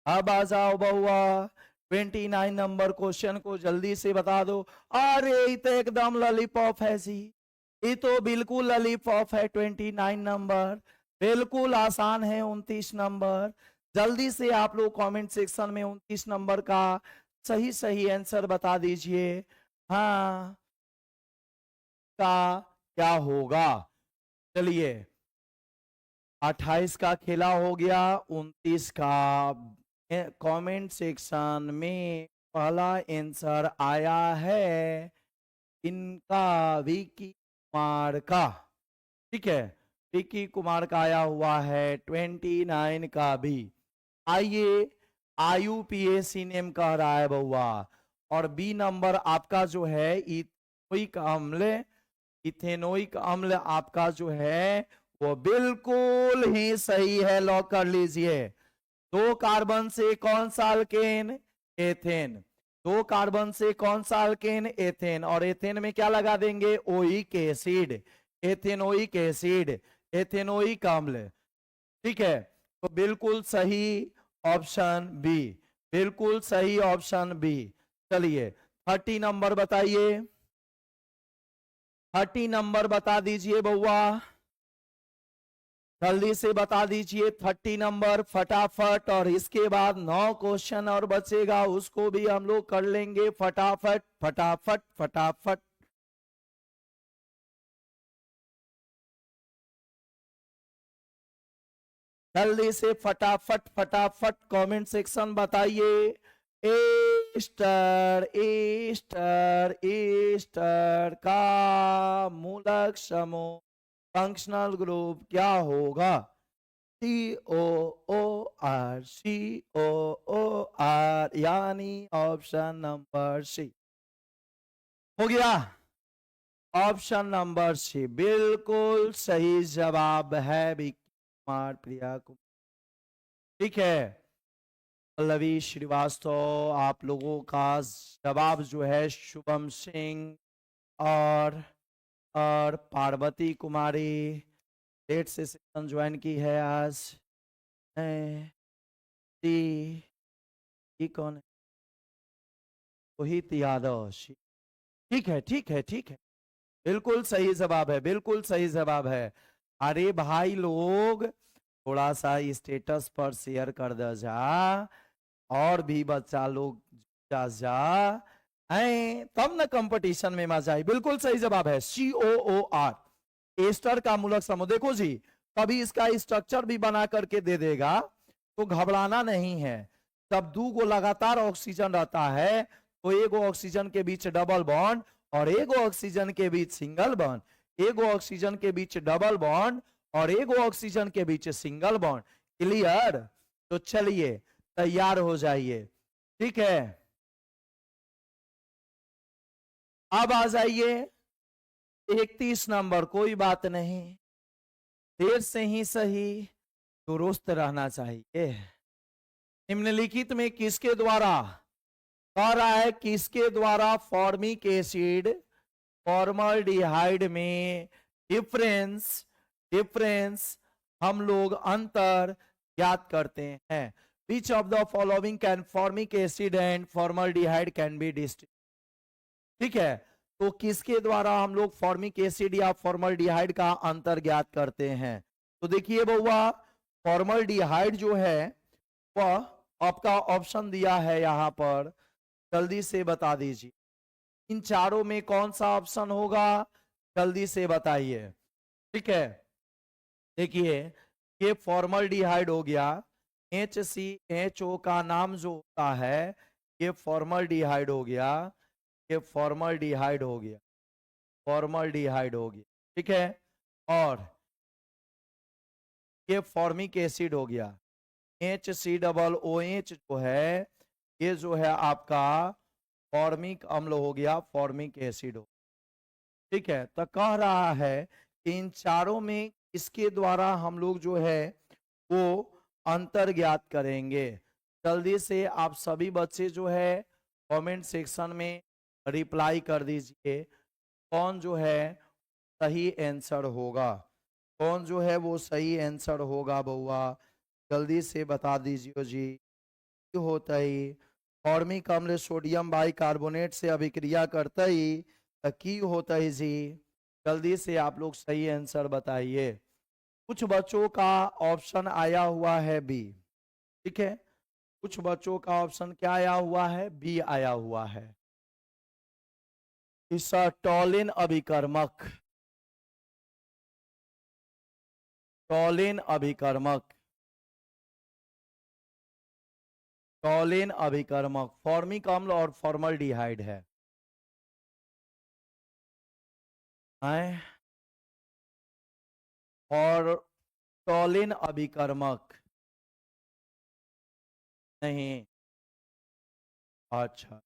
अब आ जाओ बहुआ, 29 नंबर क्वेश्चन को जल्दी से बता दो। अरे ये तो एकदम लॉलीपॉप है जी, ये तो बिल्कुल लॉलीपॉप है। 29 नंबर बिल्कुल आसान है। 29 नंबर जल्दी से आप लोग कमेंट सेक्शन में 29 नंबर का सही सही आंसर बता दीजिए। हाँ का क्या होगा? चलिए 28 का खेला हो गया, 29 का कमेंट सेक्शन में पहला आंसर आया है इनका, विकी कुमार का। ठीक है, विकी कुमार का आया हुआ है 29 का भी। आइए IUPAC नेम कह रहा है बउआ, और बी नंबर आपका जो है इथेनोइक अम्ल, इथेनोइक अम्ल आपका जो है वो बिल्कुल ही सही है, लॉक कर लीजिए। 2 कार्बन से कौन सा अल्केन? एथेन। 2 कार्बन से कौन सा अल्केन? एथेन। और एथेन में क्या लगा देंगे? Oic acid, ethanoic acid, ethanoic अम्ल। ठीक है, तो बिल्कुल सही ऑप्शन बी, बिल्कुल सही ऑप्शन बी। चलिए 30 नंबर बताइए, 30 नंबर बता दीजिए बउआ, जल्दी से बता दीजिए 30 नंबर फटाफट। और इसके बाद 9 क्वेश्चन और बचेगा, उसको भी हम लोग कर लेंगे फटाफट फटाफट फटाफट। जल्दी से फटाफट फटाफट कमेंट सेक्शन बताइए। एस्टर, एस्टर, एस्टर का मूलक समूह फंक्शनल ग्रुप क्या होगा? COOR, COOR, यानी ऑप्शन नंबर सी। हो गया, ऑप्शन नंबर सी बिल्कुल सही जवाब है विकी कुमार, प्रिया कुमार। ठीक है, पल्लवी श्रीवास्तव, आप लोगों का जवाब जो है शुभम सिंह और पार्वती कुमारी लेट से सेशन ज्वाइन की है आज। कौन है? रोहित यादव। ठीक है ठीक है ठीक है, बिल्कुल सही जवाब है, बिल्कुल सही जवाब है। अरे भाई लोग थोड़ा सा स्टेटस पर शेयर कर दे जा, और भी बच्चा लोग जा तब ना कंपटीशन में मजा आई। बिल्कुल सही जवाब है COOR, एस्टर का मूलक समूह। देखो जी, कभी इसका स्ट्रक्चर भी बना करके दे देगा तो घबराना नहीं है। जब 2 गो लगातार ऑक्सीजन रहता है तो एगो ऑक्सीजन के बीच डबल बॉन्ड और एगो ऑक्सीजन के बीच सिंगल बॉन्ड, एगो ऑक्सीजन के बीच डबल बॉन्ड और एगो ऑक्सीजन के बीच सिंगल बॉन्ड। क्लियर? तो चलिए तैयार हो जाइए। ठीक है, अब आ जाइए 31 नंबर। कोई बात नहीं, देर से ही सही, दुरुस्त रहना चाहिए। निम्नलिखित में किसके द्वारा कह रहा है, किसके द्वारा फॉर्मिक एसिड फॉर्मल्डिहाइड में डिफरेंस हम लोग अंतर ज्ञात करते हैं? Which of the following can formic acid and formaldehyde can be distinguished? ठीक है, तो किसके द्वारा हम लोग फॉर्मिक एसिड या फॉर्मल्डिहाइड का अंतर ज्ञात करते हैं? तो देखिए बउआ, फॉर्मल्डिहाइड जो है वह आपका ऑप्शन दिया है यहां पर, जल्दी से बता दीजिए इन चारों में कौन सा ऑप्शन होगा, जल्दी से बताइए। ठीक है, देखिए ये फॉर्मल्डिहाइड हो गया, HCHO का नाम जो होता है ये फॉर्मल्डिहाइड हो गया, ये फॉर्मल्डिहाइड हो गया, फॉर्मल्डिहाइड हो गया। ठीक है, और ये फॉर्मिक एसिड हो गया, HCOOH जो है ये जो है आपका फॉर्मिक अम्ल हो गया, फॉर्मिक एसिड हो। ठीक है, तो कह रहा है कि इन चारों में इसके द्वारा हम लोग जो है वो अंतर ज्ञात करेंगे। जल्दी से आप सभी बच्चे जो है कमेंट सेक्शन में रिप्लाई कर दीजिए कौन जो है सही आंसर होगा, कौन जो है वो सही आंसर होगा बउआ, जल्दी से बता दीजिए जी। होता ही फॉर्मिक अम्ल सोडियम बाइकार्बोनेट से अभिक्रिया करता ही तो की होता है जी, जल्दी से आप लोग सही आंसर बताइए। कुछ बच्चों का ऑप्शन आया हुआ है बी। ठीक है, कुछ बच्चों का ऑप्शन क्या आया हुआ है, बी आया हुआ है। इस टॉलिन अभिकर्मक, टॉलिन अभिकर्मक, टॉलिन अभिकर्मक फॉर्मिक अम्ल और फॉर्मल्डिहाइड है। और टॉलिन अभिकर्मक नहीं, अच्छा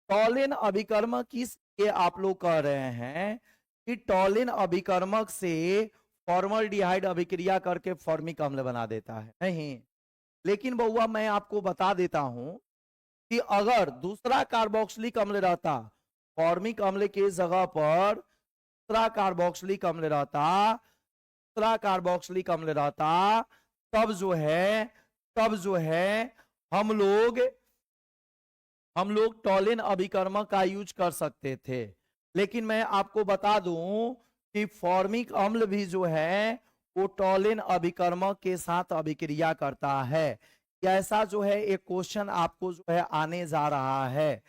टॉलिन अभिकर्मक किसके आप लोग कह रहे हैं कि टॉलिन अभिकर्मक से फॉर्मल्डिहाइड अभिक्रिया करके फॉर्मिक अम्ल बना देता है? नहीं, लेकिन बउआ मैं आपको बता देता हूं कि अगर दूसरा कार्बोक्सिलिक अम्ल रहता, फॉर्मिक अम्ल के जगह पर दूसरा कार्बोक्सिलिक अम्ल रहता, दूसरा कार्बोक्सिलिक अम्ल रहता, तब जो है हम लोग टॉलिन अभिकर्मक का यूज कर सकते थे। लेकिन मैं आपको बता दूं कि फॉर्मिक अम्ल भी जो है वो टॉलिन अभिकर्मक के साथ अभिक्रिया करता है। ऐसा जो है एक क्वेश्चन आपको जो है आने जा रहा है।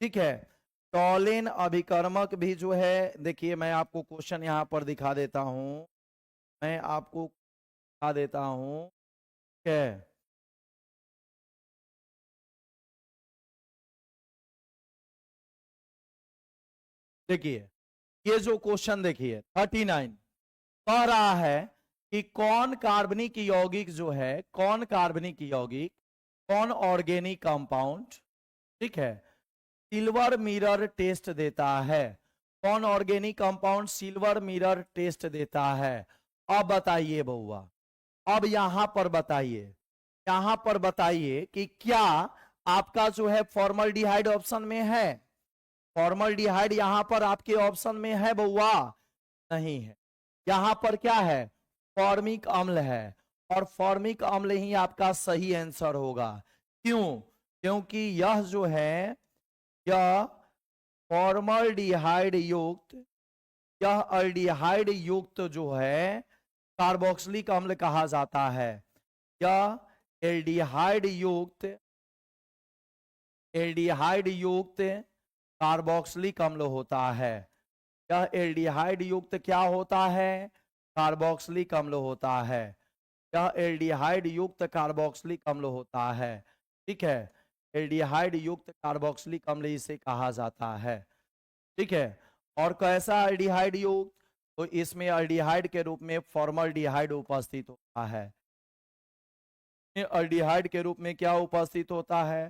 ठीक है, टॉलिन अभिकर्मक भी जो है, देखिए मैं आपको क्वेश्चन यहां पर दिखा देता हूं, मैं आपको दिखा देता हूं। ठीक है, देखिए ये जो क्वेश्चन देखिए 39 कह रहा है कि कौन कार्बनिक यौगिक जो है, कौन कार्बनिक यौगिक, कौन ऑर्गेनिक कंपाउंड, ठीक है, सिल्वर मिरर टेस्ट देता है, कौन organic compound silver mirror test देता है? अब बताइए बउआ, अब यहां पर बताइए, यहां पर बताइए कि क्या आपका जो है फॉर्मल्डिहाइड ऑप्शन में है? फॉर्मल्डिहाइड यहां पर आपके ऑप्शन में है बउआ? नहीं है, यहां पर क्या है, फॉर्मिक अम्ल है, और फॉर्मिक अम्ल ही आपका सही आंसर होगा। क्यों? क्योंकि यह जो है यह फॉर्मल्डिहाइड युक्त, यह अल्डिहाइड युक्त जो है कार्बोक्सिलिक अम्ल कहा जाता है। यह एल्डिहाइड युक्त, एल्डिहाइड युक्त कार्बोक्सिलिक अम्ल होता है। यह एल्डिहाइड युक्त क्या होता है, कार्बोक्सिलिक अम्ल होता है। यह एल्डिहाइड युक्त कार्बोक्सिलिक अम्ल होता है। ठीक है, एल्डिहाइड युक्त कार्बोक्सिलिक अम्ल इसे कहा जाता है। ठीक है, और कैसा एल्डिहाइड युक्त? तो इसमें एल्डिहाइड के रूप में फॉर्मल्डिहाइड उपस्थित होता है। एल्डिहाइड के रूप में क्या उपस्थित होता है?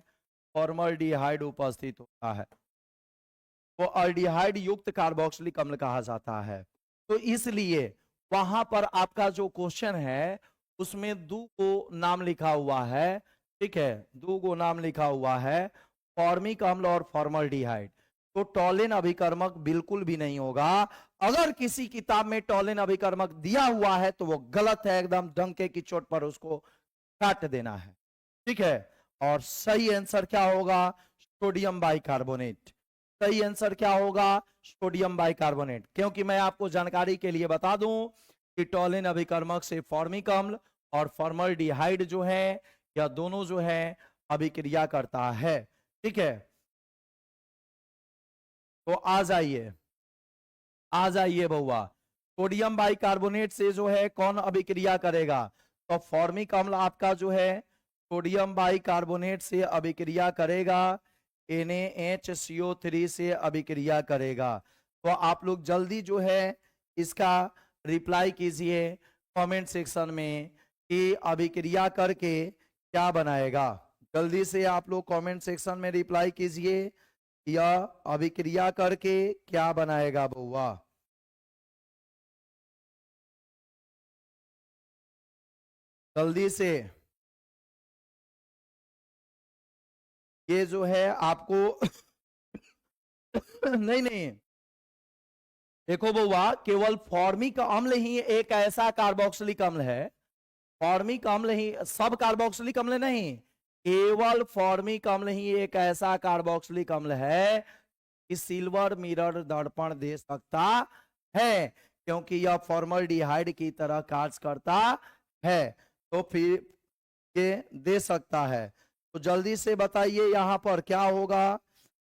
फॉर्मल्डिहाइड उपस्थित होता है, वो एल्डिहाइड युक्त कार्बोक्सिलिक अम्ल कहा जाता है। तो इसलिए वहां पर आपका जो क्वेश्चन है उसमें दो को नाम लिखा हुआ है। ठीक है, दो को नाम लिखा हुआ है, फॉर्मिक अम्ल और फॉर्मल्डिहाइड। तो टॉलिन अभिकर्मक बिल्कुल भी नहीं होगा। अगर किसी किताब में टॉलिन अभिकर्मक दिया हुआ है तो वो गलत है, एकदम डंके की चोट पर उसको काट देना है। ठीक है, और सही आंसर क्या होगा? Sodium bicarbonate. सही आंसर क्या होगा? Sodium bicarbonate. क्योंकि मैं आपको जानकारी के लिए बता दूं कि टॉलिन अभिकर्मक से फॉर्मिक अम्ल और फॉर्मल्डिहाइड जो है, यह दोनों जो है अभिक्रिया करता है। ठीक है, तो आ जाइए बउआ। सोडियम बाइकार्बोनेट से जो है कौन अभिक्रिया करेगा? तो फॉर्मिक अम्ल आपका जो है सोडियम बाइकार्बोनेट से अभिक्रिया करेगा, NaHCO3 से अभिक्रिया करेगा। तो आप लोग जल्दी जो है इसका रिप्लाई कीजिए कमेंट सेक्शन में कि अभिक्रिया करके क्या बनाएगा। जल्दी से आप लोग कमेंट सेक्शन में रिप्लाई कीजिए, यह अभिक्रिया करके क्या बनाएगा बउआ। जल्दी से। ये जो है आपको नहीं नहीं, देखो बउआ, केवल फॉर्मिक अम्ल ही एक ऐसा कार्बोक्सिलिक अम्ल है, फॉर्मिक अम्ल ही, सब कार्बोक्सिलिक अम्ल नहीं, केवल फॉर्मिक अम्ल ही एक ऐसा कार्बोक्सिलिक अम्ल है कि सिल्वर मिरर दर्पण दे सकता है, क्योंकि यह फॉर्मल्डिहाइड की तरह कार्य करता है, तो फिर ये दे सकता है। तो जल्दी से बताइए यहां पर क्या होगा।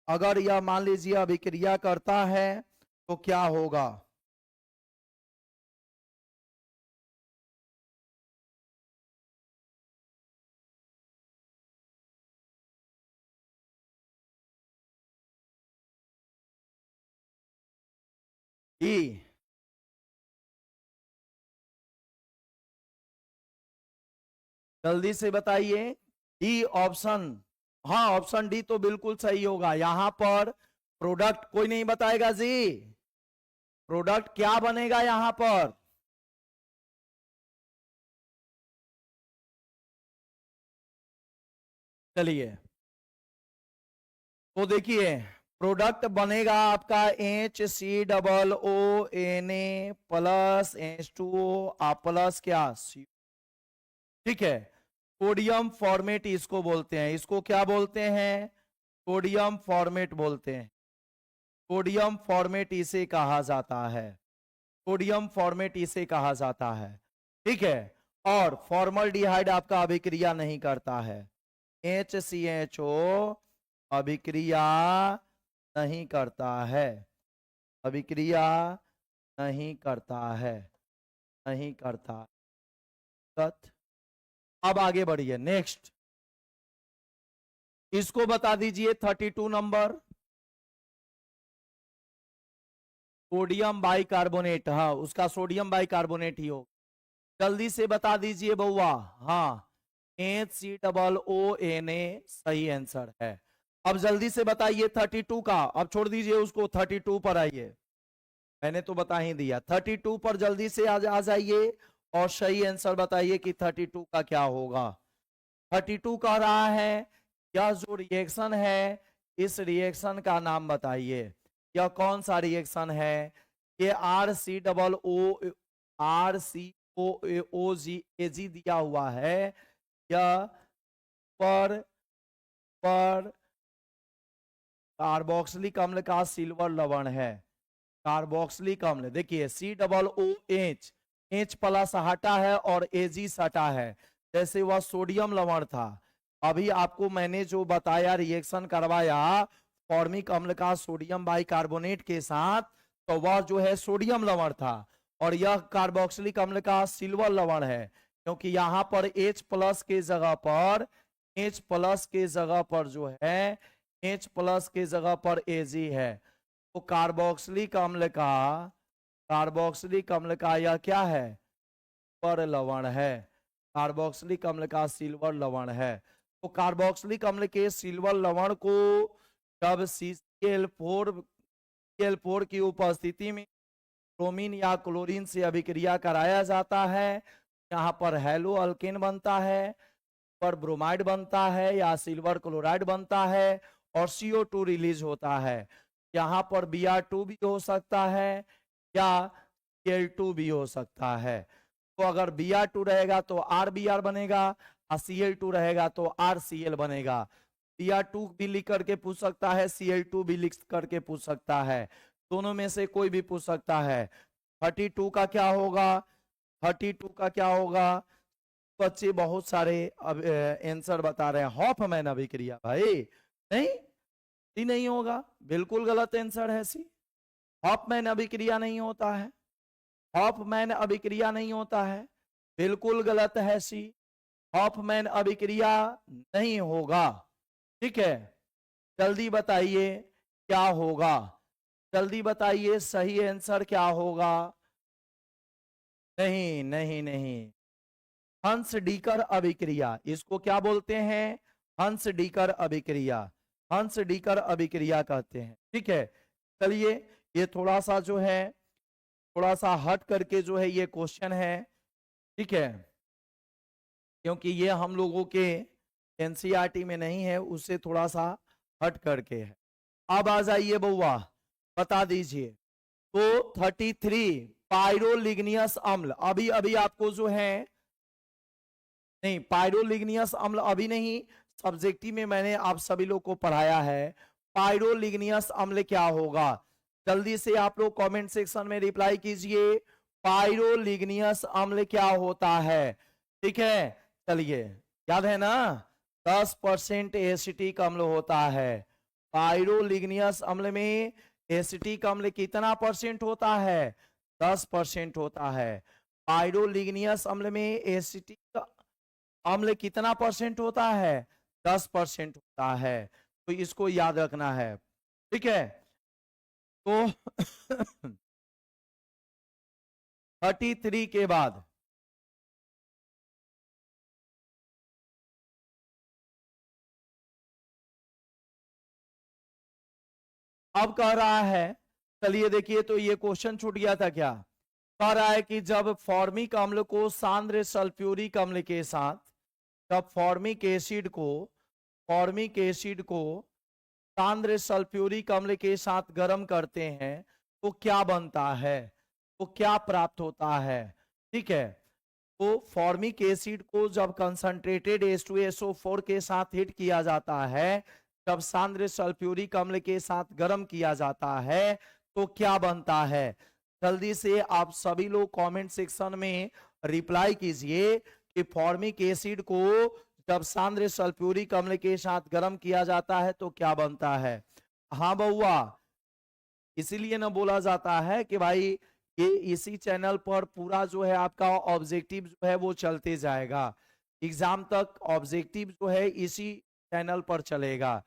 अगर यह मान लीजिए अभिक्रिया करता है तो क्या होगा? ई, जल्दी से बताइए। डी ऑप्शन, हाँ ऑप्शन डी तो बिल्कुल सही होगा। यहां पर प्रोडक्ट कोई नहीं बताएगा जी, प्रोडक्ट क्या बनेगा यहां पर? चलिए, तो देखिए प्रोडक्ट बनेगा आपका HCOO Na+H2O प्लस क्या, ठीक है। सोडियम फॉर्मेट इसको बोलते हैं, इसको क्या बोलते हैं? सोडियम फॉर्मेट बोलते हैं। सोडियम फॉर्मेट इसे कहा जाता है, सोडियम फॉर्मेट इसे कहा जाता है। ठीक है, और फॉर्मल्डिहाइड आपका अभिक्रिया नहीं करता है, HCHO अभिक्रिया नहीं करता है, अभिक्रिया नहीं करता है, नहीं करता। अब आगे बढ़िए, नेक्स्ट इसको बता दीजिए 32 नंबर। सोडियम बाइकार्बोनेट, हाँ उसका सोडियम बाइकार्बोनेट ही हो। जल्दी से बता दीजिए बउआ। हाँ, HCOONA सही आंसर है। अब जल्दी से बताइए 32 का, अब छोड़ दीजिए उसको, 32 पर आइए। मैंने तो बता ही दिया, 32 पर जल्दी से आ जाइए और सही आंसर बताइए कि 32 का क्या होगा। 32 कह रहा है यह जो रिएक्शन है, इस रिएक्शन का नाम बताइए, यह कौन सा रिएक्शन है? ये RCOOG दिया हुआ है, यह पर कार्बोक्सिलिक अम्ल का सिल्वर लवण है। कार्बोक्सिलिक अम्ल देखिए COOH, H प्लस हटा है और Ag सटा है, जैसे वह सोडियम लवण था। अभी आपको मैंने जो बताया रिएक्शन करवाया फॉर्मिक अम्ल का सोडियम बाइकार्बोनेट के साथ, तो वह जो है सोडियम लवण था, और यह कार्बोक्सिलिक अम्ल का सिल्वर लवण है, क्योंकि यहां पर H प्लस के जगह पर, H प्लस के जगह पर जो है, H प्लस के जगह पर Ag है। तो कार्बोक्सिलिक अम्ल का, कार्बोक्सिलिक अम्ल का यह क्या है? सिल्वर लवण है, कार्बोक्सिलिक अम्ल का सिल्वर लवण है। तो कार्बोक्सिलिक अम्ल के सिल्वर लवण को जब CCl4 की उपस्थिति में ब्रोमीन या क्लोरीन से अभिक्रिया कराया जाता है, यहाँ पर हेलो अल्केन बनता है, पर ब्रोमाइड बनता है या सिल्वर क्लोराइड बनता है, और CO2 रिलीज होता है। यहाँ पर Br2 भी हो सकता है या Cl2 भी हो सकता है। तो अगर Br2 रहेगा तो RBr बनेगा, और Cl2 रहेगा तो RCl बनेगा। Cr2 भी लिख करके पूछ सकता है, Cl2 भी लिख करके पूछ सकता है, दोनों में से कोई भी पूछ सकता है। 32 का क्या होगा? 32 का क्या होगा? बच्चे बहुत सारे आंसर बता रहे हैं। हॉफमैन अभिक्रिया भाई नहीं, सी नहीं होगा, बिल्कुल गलत आंसर है सी। हॉफमैन अभिक्रिया नहीं होता है, हॉफमैन अभिक्रिया नहीं होता है, बिल्कुल गलत है सी। हॉफमैन अभिक्रिया नहीं होगा। ठीक है, जल्दी बताइए क्या होगा, जल्दी बताइए सही आंसर क्या होगा? नहीं नहीं नहीं, हंस डीकर अभिक्रिया, इसको क्या बोलते हैं? हंस डीकर अभिक्रिया, हंस डीकर अभिक्रिया कहते हैं। ठीक है, चलिए ये थोड़ा सा जो है, थोड़ा सा हट करके जो है ये क्वेश्चन है। ठीक है, क्योंकि ये हम लोगों के एनसीईआरटी में नहीं है, उससे थोड़ा सा हट करके है। अब आ जाइए बउआ, बता दीजिए। तो 33 पायरोलिग्नियस अम्ल, अभी अभी आपको जो है, नहीं पायरोलिग्नियस अम्ल अभी नहीं, सब्जेक्टिव में मैंने आप सभी लोग को पढ़ाया है। पायरोलिग्नियस अम्ल क्या होगा? जल्दी से आप लोग कमेंट सेक्शन में रिप्लाई कीजिए, पायरोलिग्नियस अम्ल क्या होता है? ठीक है, चलिए याद है ना, 10% एसिटिक अम्ल होता है। पायरोलिग्नियस अम्ल में एसिटिक अम्ल कितना परसेंट होता है? 10% होता है। पायरोलिग्नियस अम्ल में एसिटिक अम्ल कितना परसेंट होता है? 10% होता है। तो इसको याद रखना है। ठीक है, तो 33 के बाद अब कह रहा है, चलिए देखिए, तो ये क्वेश्चन छूट गया था क्या? कह रहा है कि जब फॉर्मिक अम्ल को सांद्र सल्फ्यूरिक अम्ल के साथ, जब फॉर्मिक एसिड को सांद्र सल्फ्यूरिक अम्ल के साथ गर्म करते हैं तो क्या बनता है, तो क्या प्राप्त होता है? ठीक है, तो फॉर्मिक एसिड को जब कंसंट्रेटेड H2SO4 के साथ हिट किया जाता है, जब सांद्र सल्फ्यूरिक अम्ल के साथ गर्म किया जाता है तो क्या बनता है? जल्दी से आप सभी लोग कमेंट सेक्शन में रिप्लाई कीजिए कि फॉर्मिक एसिड को जब सांद्र सल्फ्यूरिक अम्ल के साथ गर्म किया जाता है तो क्या बनता है। हाँ बउआ, इसीलिए ना बोला जाता है कि भाई ये इसी चैनल पर पूरा जो है आपका ऑब्जेक्टिव जो है वो चलते जाएगा, एग्जाम तक ऑब्जेक्टिव जो है इसी चैनल पर चलेगा।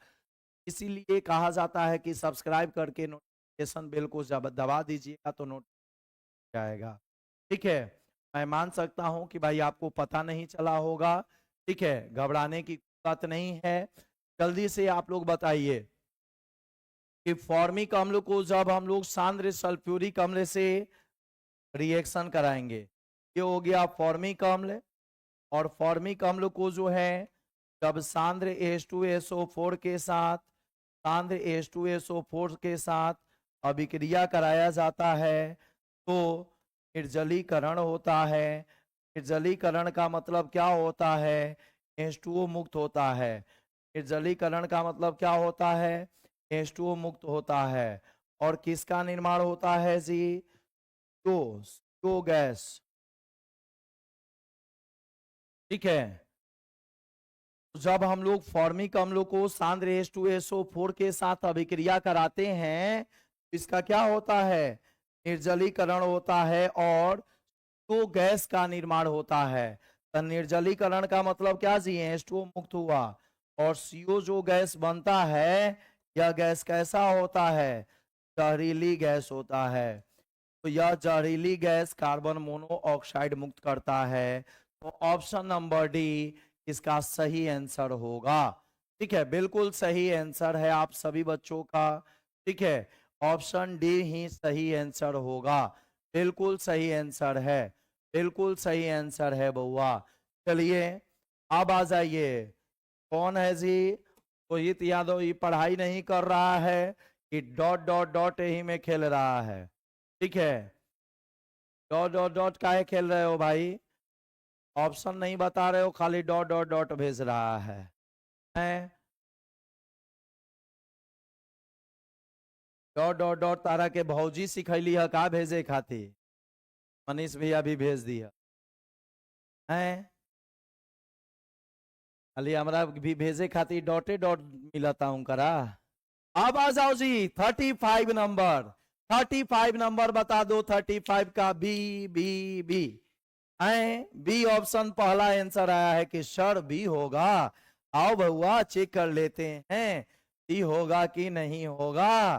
इसीलिए कहा जाता है कि सब्सक्राइब करके नोटिफिकेशन बेल को जब दबा दीजिएगा तो नोट जाएगा। ठीक है, मैं मान सकता हूं कि भाई आपको पता नहीं चला होगा। ठीक है, घबराने की बात नहीं है। जल्दी से आप लोग बताइए कि फॉर्मिक अम्ल को जब हम लोग सांद्र सल्फ्यूरिक अम्ल से रिएक्शन कराएंगे, ये हो गया फॉर्मिक अम्ल, और फॉर्मिक अम्ल को जो है जब सांद्र H2SO4 के साथ, सांद्र H2SO4 के साथ अभिक्रिया कराया जाता है तो निर्जलीकरण होता है। निर्जलीकरण का मतलब क्या होता है? H2O मुक्त होता है। निर्जलीकरण का मतलब क्या होता है? H2O मुक्त होता है। और किसका निर्माण होता है जी? CO gas. ठीक है, जब हम लोग फॉर्मिक अम्लों को सांद्र H2SO4 के साथ अभिक्रिया कराते हैं, इसका क्या होता है? निर्जलीकरण होता है और तो गैस का निर्माण होता है। तो निर्जलीकरण का मतलब क्या जी? H2O मुक्त हुआ, और CO जो गैस बनता है, यह गैस कैसा होता है? जहरीली गैस होता है। तो यह जहरीली गैस कार्बन मोनोऑक्साइड मुक्त करता है। तो ऑप्शन नंबर डी इसका सही आंसर होगा। ठीक है, बिल्कुल सही आंसर है आप सभी बच्चों का। ठीक है, ऑप्शन डी ही सही आंसर होगा, बिल्कुल सही आंसर है, बिल्कुल सही आंसर है बउआ। चलिए अब आ जाइए, कौन है जी? रोहित यादव, ये पढ़ाई नहीं कर रहा है कि डॉट डॉट डॉट यही में खेल रहा है। ठीक है, डॉट डॉट डॉट काहे खेल रहे हो भाई? ऑप्शन नहीं बता रहे हो, खाली डॉट डॉट डॉट भेज रहा है। डॉट डॉट डॉट तारा के भौजी सिखैली है का भेजे खातिर? मनीष भैया भी भेज दिया है, खाली हमरा भी भेजे खातिर डॉटे डॉट मिलता हूं करा। अब आ जाओ जी 35 नंबर, 35 नंबर बता दो 35 का B B B B option पहला आंसर आया है कि सर बी होगा। आओ बउआ चेक कर लेते हैं बी होगा कि नहीं होगा।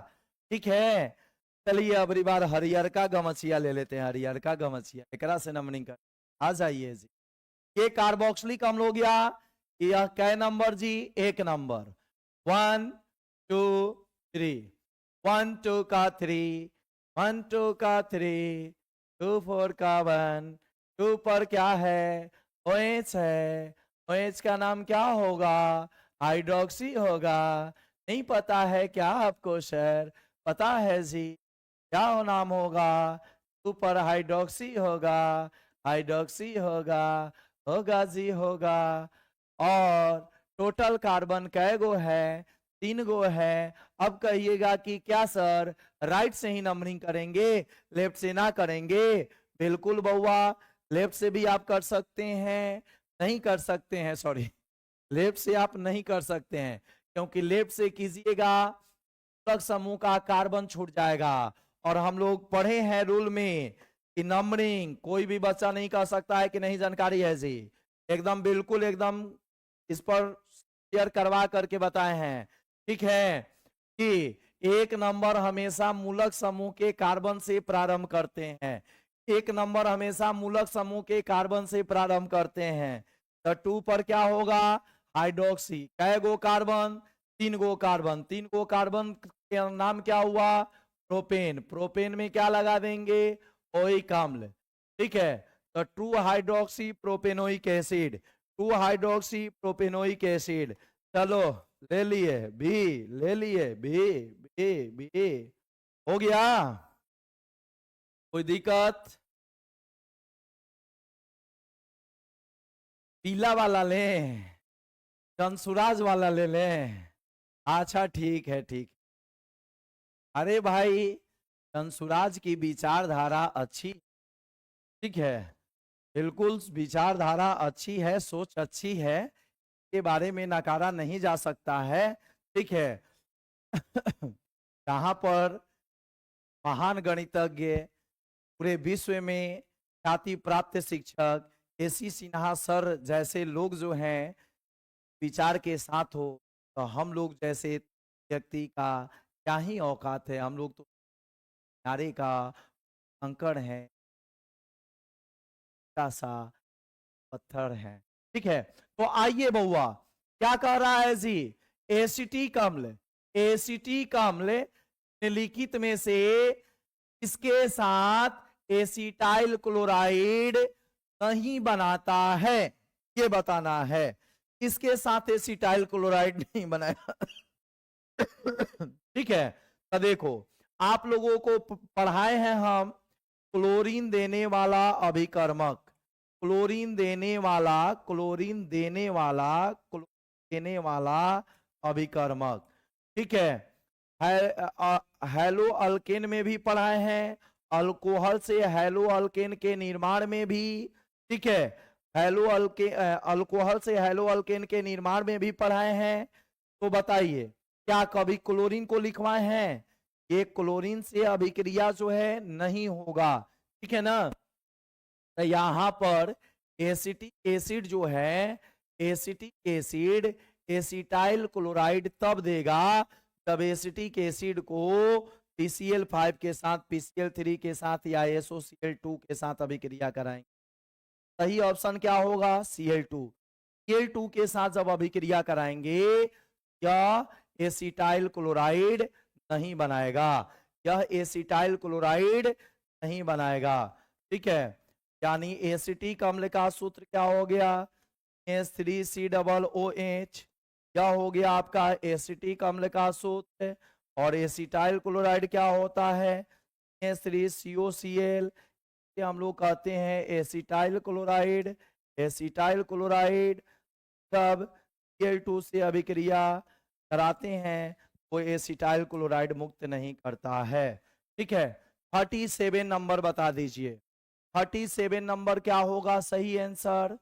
ठीक है चलिए अब बार हरियर का गमछिया ले लेते हैं, हरियर का गमछिया एकरा से नंबरिंग कर। आ जाइए जी, ये कार्बोक्सिलिक अम्ल हो गया, यह कै नंबर जी? एक नंबर। 1 2 3, 1 2 का 3, 1 2 का 3, 2 4 का 1, 2 पर क्या है? OH है, OH का नाम क्या होगा? हाइड्रोक्सी होगा। नहीं पता है क्या आपको सर? पता है जी, क्या नाम होगा? 2 पर हाइड्रोक्सी होगा, हाइड्रोक्सी होगा, होगा जी होगा। और टोटल कार्बन कै गो है? 3 गो है। अब कहिएगा कि क्या सर राइट से ही नंबरिंग करेंगे, लेफ्ट से ना करेंगे? बिल्कुल बउआ, लेफ्ट से भी आप कर सकते हैं, नहीं कर सकते हैं, सॉरी लेफ्ट से आप नहीं कर सकते हैं, क्योंकि लेफ्ट से कीजिएगा समूह का कार्बन छूट जाएगा। और हम लोग पढ़े हैं रूल में कि नंबरिंग कोई भी बच्चा नहीं कर सकता है कि नहीं, जानकारी है जी? एकदम बिल्कुल एकदम इस पर शेयर करवा करके बताए हैं। ठीक है कि एक नंबर हमेशा मूलक समूह के कार्बन से प्रारंभ करते हैं, एक नंबर हमेशा मूलक समूह के कार्बन से प्रारंभ करते हैं। तो 2 पर क्या होगा? हाइड्रोक्सी। कै गो कार्बन? 3 गो कार्बन। 3 गो कार्बन के नाम क्या हुआ? प्रोपेन। प्रोपेन में क्या लगा देंगे? ओइक अम्ल। ठीक है, तो 2 hydroxy propanoic acid, 2 hydroxy propanoic acid. चलो ले लिए बी, ले लिए बी, बी बी हो गया, कोई दिक्कत? पीला वाला लें, कंसुराज वाला ले लें? अच्छा ठीक है, ठीक। अरे भाई कंसुराज की विचारधारा अच्छी, ठीक है, बिल्कुल विचारधारा अच्छी है, सोच अच्छी है, के बारे में नकारा नहीं जा सकता है। ठीक है यहाँ पर महान गणितज्ञ, पूरे विश्व में ख्याति प्राप्त शिक्षक एसी सिन्हा सर जैसे लोग जो हैं विचार के साथ हो, तो हम लोग जैसे व्यक्ति का क्या ही औकात है? हम लोग तो नारे का कंकड़ है, सा पत्थर है। ठीक है, तो आइए बउआ क्या कह रहा है जी? एसिटिक अम्ल, एसिटिक अम्ल निम्नलिखित में से इसके साथ एसिटाइल क्लोराइड नहीं बनाता है, ये बताना है। इसके साथ एसिटाइल क्लोराइड नहीं बनाया ठीक है, तो देखो आप लोगों को पढ़ाए हैं हम क्लोरीन देने वाला अभिकर्मक, क्लोरीन देने वाला, क्लोरीन देने वाला, क्लोरीन देने वाला अभिकर्मक। ठीक है, हेलो अल्केन में भी पढ़ाए हैं, अल्कोहल से हेलो अल्केन के निर्माण में भी। ठीक है, हेलो अल्कोहल से हेलो अल्केन के निर्माण में भी पढ़ाए हैं। तो बताइए क्या कभी क्लोरीन को लिखवाए हैं? ये क्लोरीन से अभिक्रिया जो है नहीं होगा। ठीक है ना, तो यहां पर एसिटिक एसिड जो है, एसिटिक एसिड एसिटाइल क्लोराइड तब देगा तब एसिटिक एसिड को PCl5 के साथ, PCl3 के साथ या SOCl2 के साथ अभिक्रिया कराएंगे। सही ऑप्शन क्या होगा? Cl2। Cl2 के साथ जब अभिक्रिया कराएंगे यह एसिटाइल क्लोराइड नहीं बनाएगा, यह एसिटाइल क्लोराइड नहीं बनाएगा। ठीक है, यानी एसिटिक अम्ल का सूत्र क्या हो गया? H3COOH। क्या हो गया आपका एसिटिक अम्ल का सूत्र? और एसिटाइल क्लोराइड क्या होता है? H3COCl। हम लोग कहते हैं एसिटाइल क्लोराइड। एसिटाइल क्लोराइड तब Cl2 से अभिक्रिया कराते हैं वो एसिटाइल क्लोराइड मुक्त नहीं करता है। ठीक है, 37 नंबर बता दीजिए। 37 नंबर क्या होगा सही आंसर?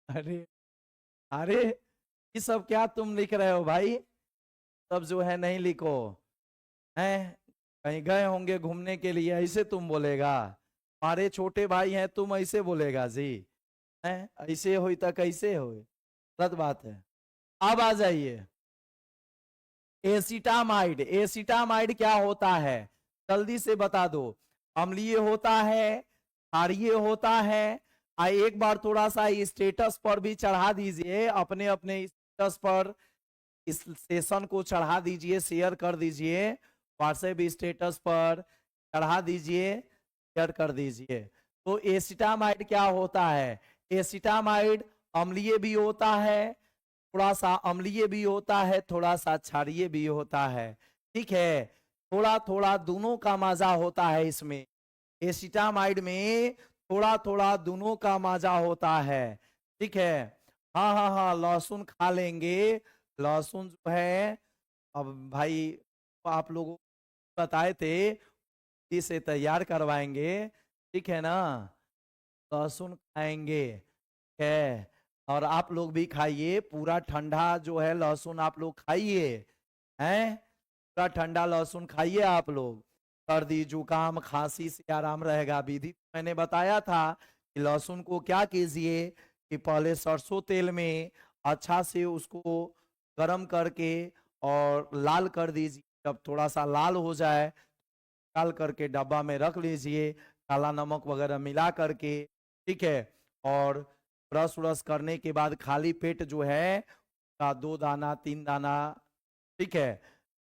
अरे अरे, ये सब क्या तुम लिख रहे हो भाई? सब जो है नहीं लिखो, हैं? कहीं गए होंगे घूमने के लिए, ऐसे तुम बोलेगा? हमारे छोटे भाई हैं, तुम ऐसे बोलेगा जी? हैं? ऐसे हुई तो कैसे हो? गलत बात है। अब आ जाइए, एसिटामाइड। एसिटामाइड क्या होता है, जल्दी से बता दो। अम्लीय होता है, क्षारीय होता है। एक बार थोड़ा सा स्टेटस पर भी चढ़ा दीजिए, अपने अपने स्टेटस पर इस सेशन को चढ़ा दीजिए, शेयर कर दीजिए, व्हाट्सएप स्टेटस पर चढ़ा दीजिए, शेयर कर दीजिए। तो एसिटामाइड क्या होता है? एसिटामाइड अम्लीय भी होता है, थोड़ा सा अम्लीय भी होता है, थोड़ा सा क्षारीय भी होता है। ठीक है, थोड़ा थोड़ा दोनों का मजा होता है इसमें। एसिटामाइड में थोड़ा थोड़ा दोनों का मजा होता है। ठीक है, हाँ हाँ हाँ, लहसुन खा लेंगे। लहसुन जो है, अब भाई आप लोगों को बताए थे, इसे तैयार करवाएंगे। ठीक है ना, लहसुन खाएंगे। है, और आप लोग भी खाइए, पूरा ठंडा जो है लहसुन आप लोग खाइए, हैं? पूरा ठंडा लहसुन खाइए आप लोग। सर्दी जुकाम खांसी से आराम रहेगा। विधि मैंने बताया था कि लहसुन को क्या कीजिए कि पहले सरसों तेल में अच्छा से उसको गरम करके और लाल कर दीजिए। जब थोड़ा सा लाल हो जाए, निकाल करके डब्बा में रख लीजिए, काला नमक वगैरह मिला करके। ठीक है, और ब्रश व्रश करने के बाद खाली पेट जो है का 2 दाना 3 दाना, ठीक है,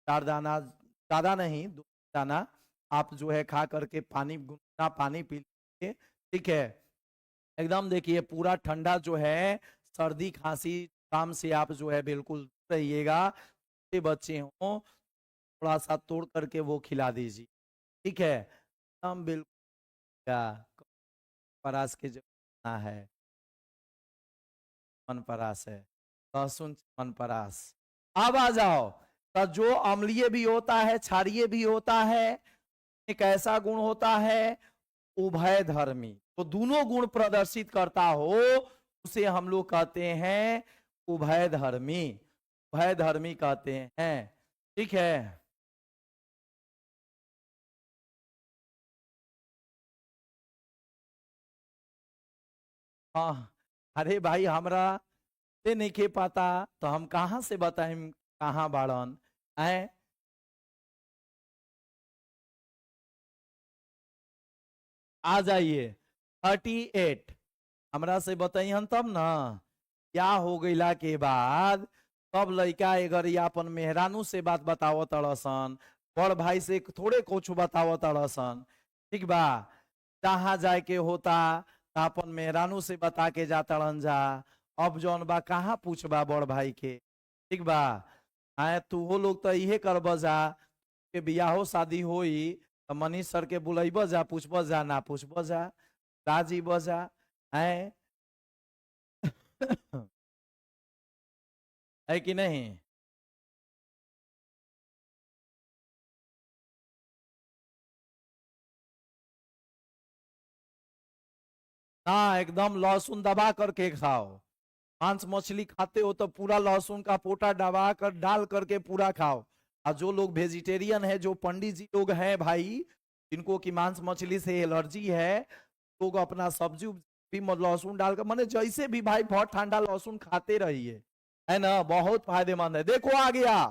4 दाना, ज्यादा नहीं, 2 दाना आप जो है खा करके पानी, गुनगुना पानी पी लीजिए। ठीक है, एकदम देखिए पूरा ठंडा जो है, सर्दी खांसी काम से आप जो है बिल्कुल दूर रहिएगा। छोटे बच्चे हों, थोड़ा सा तोड़ करके वो खिला दीजिए। ठीक है, एकदम बिल्कुल परास के जो ना है, मनपरास है, लहसुन मनपरास। अब आ जाओ, तो जो अम्लीय भी होता है, क्षारीय भी होता है, एक ऐसा गुण होता है उभय धर्मी, तो दोनों गुण प्रदर्शित करता हो, उसे हम लोग कहते हैं उभय धर्मी। उभय धर्मी कहते हैं। ठीक है, हाँ। अरे भाई, हमरा से नहीं खे पाता तो हम कहाँ से बताएं कहाँ बाड़न है? आ जाइए, 38। हमरा से बताइए तब ना। क्या हो गईला के बाद सब लड़का अगर ये अपन मेहरानू से बात बतावो तड़सन, बड़ भाई से थोड़े कुछ बतावो तड़सन। ठीक बा, जहाँ जाए के होता ता अपन मेहरानू से बता के जा तड़न जा। अब जौन बा कहाँ पूछबा बड़ भाई के? ठीक बा, आए तू हो लोग तो इहे करब जा के बियाहो शादी होई तो मनीष सर के बुलाइब जा, पूछब जा, ना पूछब जा, राजी बजा है। है कि नहीं? हाँ, एकदम लहसुन दबा करके खाओ। मांस मछली खाते हो तो पूरा लहसुन का पोटा दबा कर डाल करके पूरा खाओ। और जो लोग वेजिटेरियन है, जो पंडित जी लोग हैं भाई, जिनको कि मांस मछली से एलर्जी है, लोग अपना सब्जी भी लहसुन डालकर, माने जैसे भी भाई बहुत ठंडा लहसुन खाते रहिए, है ना, बहुत फायदेमंद है। देखो आ गया,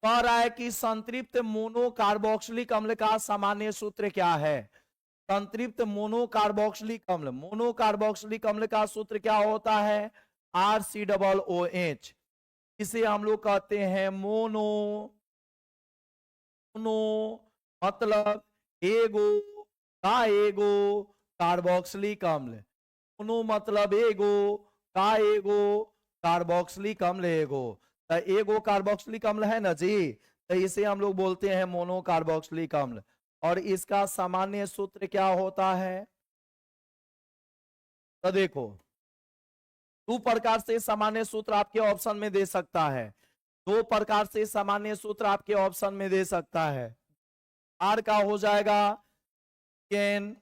कह रहा है कि संतृप्त मोनो कार्बोक्सिलिक अम्ल का सामान्य सूत्र क्या है? संतृप्त मोनोकार्बोक्सिलिक अम्ल, मोनोकार्बोक्सिलिक अम्ल का सूत्र क्या होता है? RCOOH। इसे हम लोग कहते हैं मोनो। मोनो मतलब एगो का एगो कार्बोक्सिलिक अम्ल। मोनो मतलब एगो का एगो कार्बोक्सिलिक अम्ल एगो। तो एगो कार्बोक्सिलिक अम्ल है ना जी, तो इसे हम लोग बोलते हैं मोनो कार्बोक्सिलिक अम्ल। और इसका सामान्य सूत्र क्या होता है? तो देखो, दो प्रकार से सामान्य सूत्र आपके ऑप्शन में दे सकता है, दो प्रकार से सामान्य सूत्र आपके ऑप्शन में दे सकता है। आर का हो जाएगा एन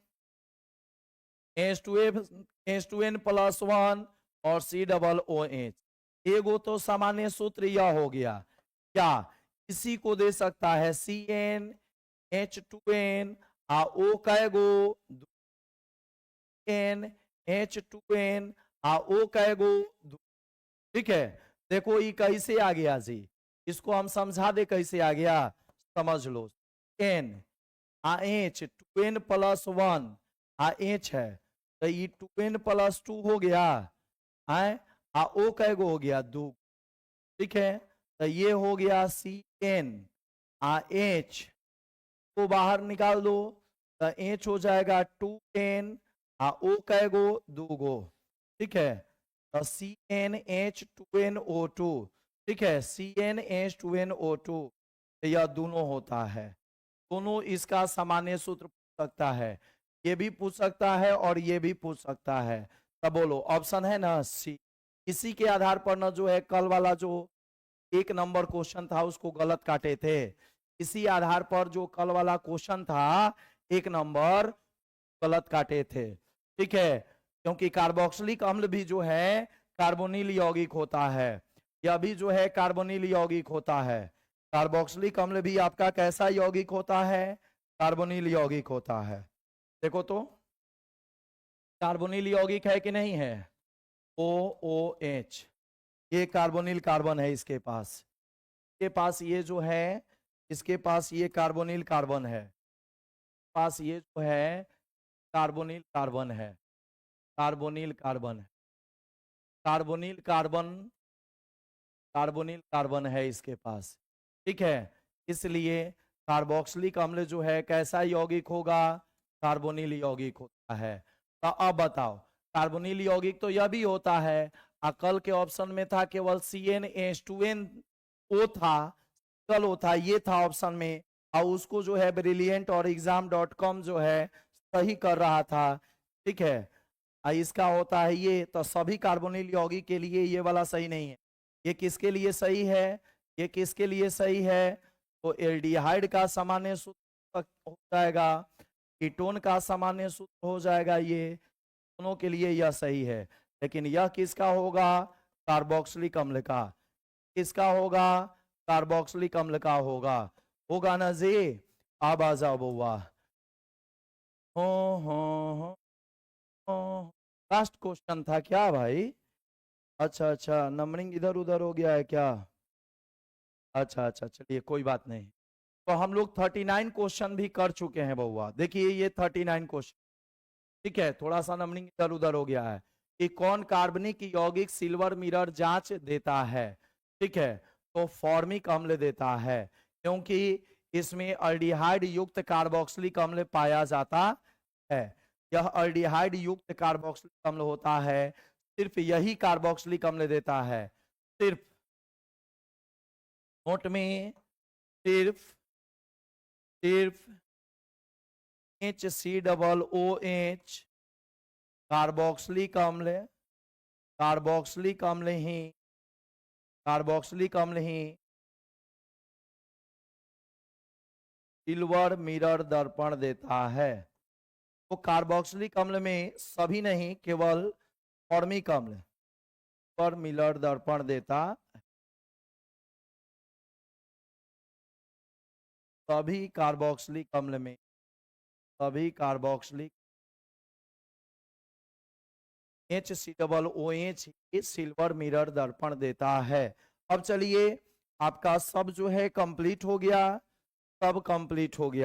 H2n प्लस 1 और COOH। एगो तो सामान्य सूत्र यह हो गया, क्या इसी को दे सकता है CN H2n आ O कैगो N H2n आ O कैगो, ठीक है। देखो ये कैसे आ गया जी, इसको हम समझा दे कैसे आ गया, समझ लो। N आ H 2n प्लस 1 आ H है, तो ये 2n प्लस 2 हो गया, आए आ O कैगो हो गया 2, ठीक है। तो ये हो गया CN आ H को बाहर निकाल दो, तो H हो जाएगा 2n आ O कैगो 2 गो, ठीक है। तो CnH2nO2, ठीक है, CnH2nO2, यह दोनों होता है, दोनों इसका सामान्य सूत्र पूछ सकता है, ये भी पूछ सकता है और ये भी पूछ सकता है। तब बोलो ऑप्शन है ना सी। इसी के आधार पर ना जो है कल वाला जो 1 नंबर क्वेश्चन था उसको गलत काटे थे, इसी आधार पर जो कल वाला क्वेश्चन था 1 नंबर गलत काटे थे, ठीक है। क्योंकि कार्बोक्सिलिक अम्ल भी जो है कार्बोनिल यौगिक होता है, यह भी जो है कार्बोनिल यौगिक होता है। कार्बोक्सिलिक अम्ल भी आपका कैसा यौगिक होता है, कार्बोनिल यौगिक होता है। देखो तो कार्बोनिल यौगिक है कि नहीं है, OOH, ये कार्बोनिल कार्बन है इसके पास ये जो है, इसके पास ये कार्बोनिल कार्बन है, पास ये जो है कार्बोनिल कार्बन है, कार्बोनिल कार्बन है, कार्बोनिल कार्बन, कार्बोनिल कार्बन है इसके पास, ठीक है। इसलिए कार्बोक्सिलिक अम्ल जो है कैसा यौगिक होगा, कार्बोनिल यौगिक होता है। तो अब बताओ, कार्बोनिल यौगिक तो यह भी होता है, कल के ऑप्शन में था केवल CnH2nO था, कल होता ये था ऑप्शन में, और उसको जो है ब्रिलियंट और exam.com जो है सही कर रहा था, ठीक है। इसका होता है ये, तो सभी कार्बोनिल यौगिक के लिए ये वाला सही नहीं है। ये किसके लिए सही है, ये किसके लिए सही है, तो एल्डिहाइड का सामान्य सूत्र हो जाएगा, कीटोन का सामान्य सूत्र हो जाएगा, ये दोनों के लिए यह सही है। लेकिन यह किसका होगा, कार्बोक्सिलिक अम्ल का, किसका होगा, कार्बोक्सिलिक अम्ल का होगा ना जी। अब आ जाओ बउआ, हो लास्ट क्वेश्चन था क्या भाई, अच्छा नंबरिंग इधर उधर हो गया है क्या, अच्छा चलिए कोई बात नहीं। तो हम लोग 39 क्वेश्चन भी कर चुके हैं बउआ, देखिए ये 39 क्वेश्चन, ठीक है। थोड़ा सा नंबरिंग इधर उधर हो गया है कि कौन कार्बनिक यौगिक सिल्वर मिरर जांच देता है, ठीक है। तो फॉर्मिक अम्ल देता है, क्योंकि इसमें अल्डिहाइड युक्त कार्बोक्सिलिक अम्ल पाया जाता है, यह अल्डिहाइड युक्त कार्बोक्सिलिक अम्ल होता है, सिर्फ यही कार्बोक्सिलिक अम्ल देता है, सिर्फ नोट में सिर्फ HCOOH कार्बोक्सिलिक अम्ल, कार्बोक्सिलिक अम्ल ही सिल्वर मिरर दर्पण देता है। तो कार्बोक्सिलिक अम्ल में सभी नहीं, केवल फॉर्मिक अम्ल पर मिरर दर्पण देता, सभी कार्बोक्सिलिक अम्ल में, सभी कार्बोक्सिलिक HCOOH सिल्वर मिरर दर्पण देता है। अब चलिए आपका सब जो है कंप्लीट हो गया, सब कंप्लीट हो गया।